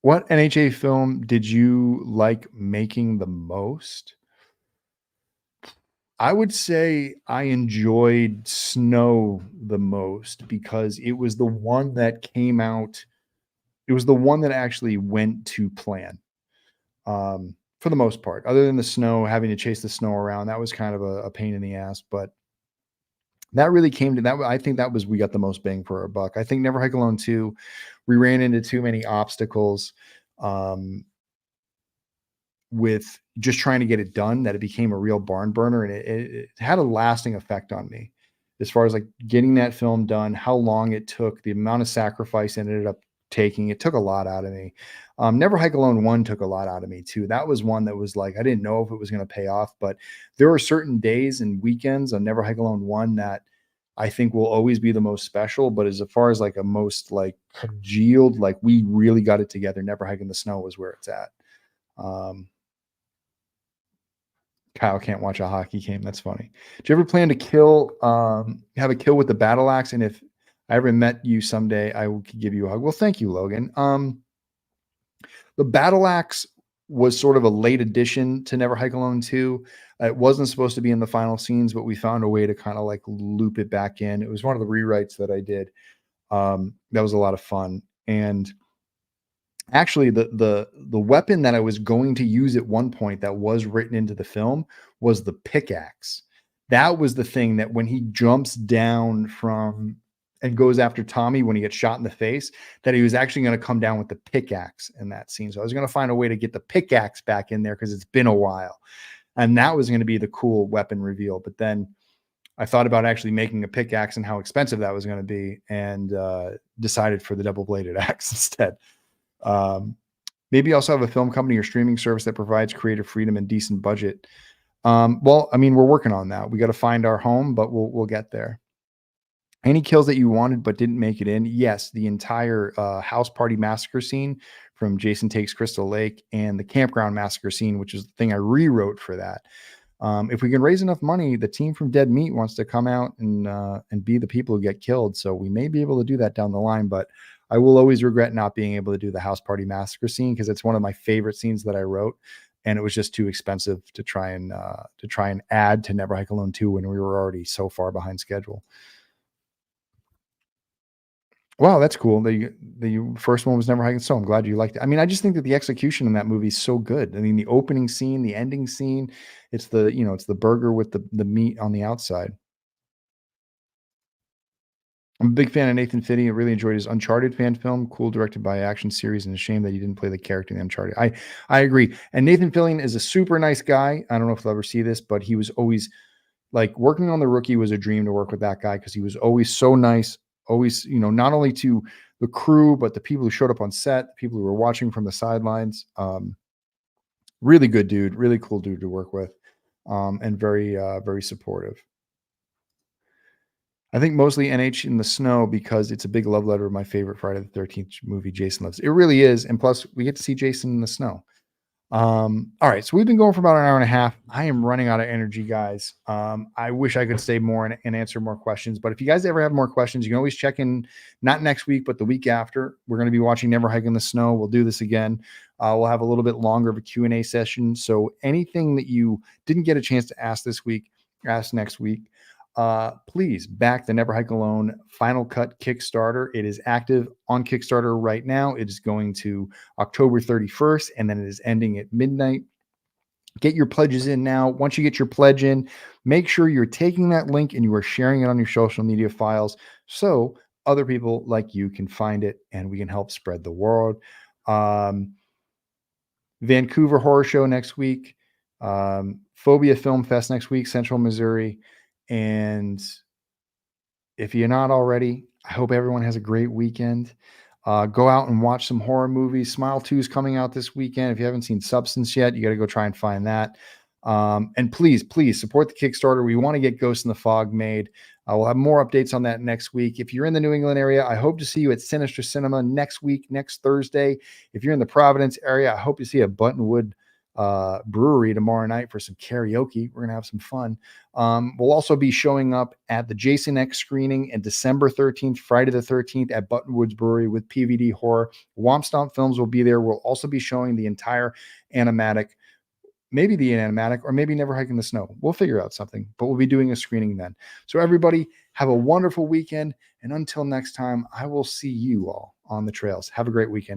What NHA film did you like making the most? I would say I enjoyed Snow the most because it was the one that came out. It was the one that actually went to plan. For the most part, other than the snow, having to chase the snow around, that was kind of a pain in the ass, but that really came to that. I think that was, we got the most bang for our buck. I think Never Hike Alone 2, we ran into too many obstacles, with just trying to get it done, that it became a real barn burner. And it had a lasting effect on me as far as like getting that film done, how long it took, the amount of sacrifice it ended up taking. It took a lot out of me. Never Hike Alone 1 took a lot out of me too. That was one that was like, I didn't know if it was going to pay off, but there were certain days and weekends on Never Hike Alone 1 that I think will always be the most special. But as far as like a most like congealed, like we really got it together, Never Hike in the Snow was where it's at. Kyle can't watch a hockey game. That's funny. Do you ever plan to have a kill with the battle axe? And if I ever met you someday, I will give you a hug. Well, thank you, Logan. The battle axe was sort of a late addition to Never Hike Alone 2. It wasn't supposed to be in the final scenes, but we found a way to kind of like loop it back in. It was one of the rewrites that I did. That was a lot of fun. And actually, the weapon that I was going to use at one point that was written into the film was the pickaxe. That was the thing that when he jumps down from and goes after Tommy when he gets shot in the face, that he was actually going to come down with the pickaxe in that scene. So I was going to find a way to get the pickaxe back in there because it's been a while. And that was going to be the cool weapon reveal. But then I thought about actually making a pickaxe and how expensive that was going to be, and decided for the double-bladed axe instead. Maybe also have a film company or streaming service that provides creative freedom and decent budget. Well, I mean, we're working on that. We got to find our home, but we'll get there. Any kills that you wanted but didn't make it in? Yes, the entire house party massacre scene from Jason Takes Crystal Lake and the campground massacre scene, which is the thing I rewrote for that. If we can raise enough money, the team from Dead Meat wants to come out and be the people who get killed. So we may be able to do that down the line, but I will always regret not being able to do the house party massacre scene because it's one of my favorite scenes that I wrote, and it was just too expensive to try and add to Never Hike Alone 2 when we were already so far behind schedule. Wow, that's cool. The first one was Never Hike, so I'm glad you liked it. I mean, I just think that the execution in that movie is so good. I mean, the opening scene, the ending scene, it's the burger with the meat on the outside. I'm a big fan of Nathan Fillion. I really enjoyed his Uncharted fan film. Cool, directed by Action Series, and a shame that he didn't play the character in Uncharted. I agree. And Nathan Fillion is a super nice guy. I don't know if you'll ever see this, but he was always like working on The Rookie was a dream to work with that guy because he was always so nice. Always, not only to the crew, but the people who showed up on set, the people who were watching from the sidelines. Really good dude, really cool dude to work with, and very, very supportive. I think mostly NH in the Snow because it's a big love letter of my favorite Friday the 13th movie, Jason Lives. It really is. And plus, we get to see Jason in the snow. All right, so we've been going for about an hour and a half. I am running out of energy, guys. I wish I could stay more and answer more questions, but if you guys ever have more questions, you can always check in, not next week, but the week after. We're going to be watching Never Hike in the Snow. We'll do this again. We'll have a little bit longer of a Q&A session. So anything that you didn't get a chance to ask this week, ask next week. Please back the Never Hike Alone Final Cut Kickstarter. It is active on Kickstarter right now. It is going to October 31st, and then it is ending at midnight. Get your pledges in now. Once you get your pledge in, make sure you're taking that link and you are sharing it on your social media files so other people like you can find it and we can help spread the word. Vancouver Horror Show next week. Phobia Film Fest next week, Central Missouri. And if you're not already, I hope everyone has a great weekend. Go out and watch some horror movies. Smile 2 is coming out this weekend. If you haven't seen Substance yet, you got to go try and find that. And please support the Kickstarter. We want to get Ghost in the Fog made. We'll have more updates on that next week. If you're in the New England area, I hope to see you at Sinister Cinema next week, next Thursday. If you're in the Providence area, I hope to see you at Buttonwood Brewery tomorrow night for some karaoke. We're going to have some fun. We'll also be showing up at the Jason X screening and December 13th, Friday the 13th at Buttonwoods Brewery with PVD Horror. Womp Stomp Films will be there. We'll also be showing the entire animatic, maybe the animatic, or maybe Never Hike in the Snow. We'll figure out something, but we'll be doing a screening then. So everybody have a wonderful weekend. And until next time, I will see you all on the trails. Have a great weekend.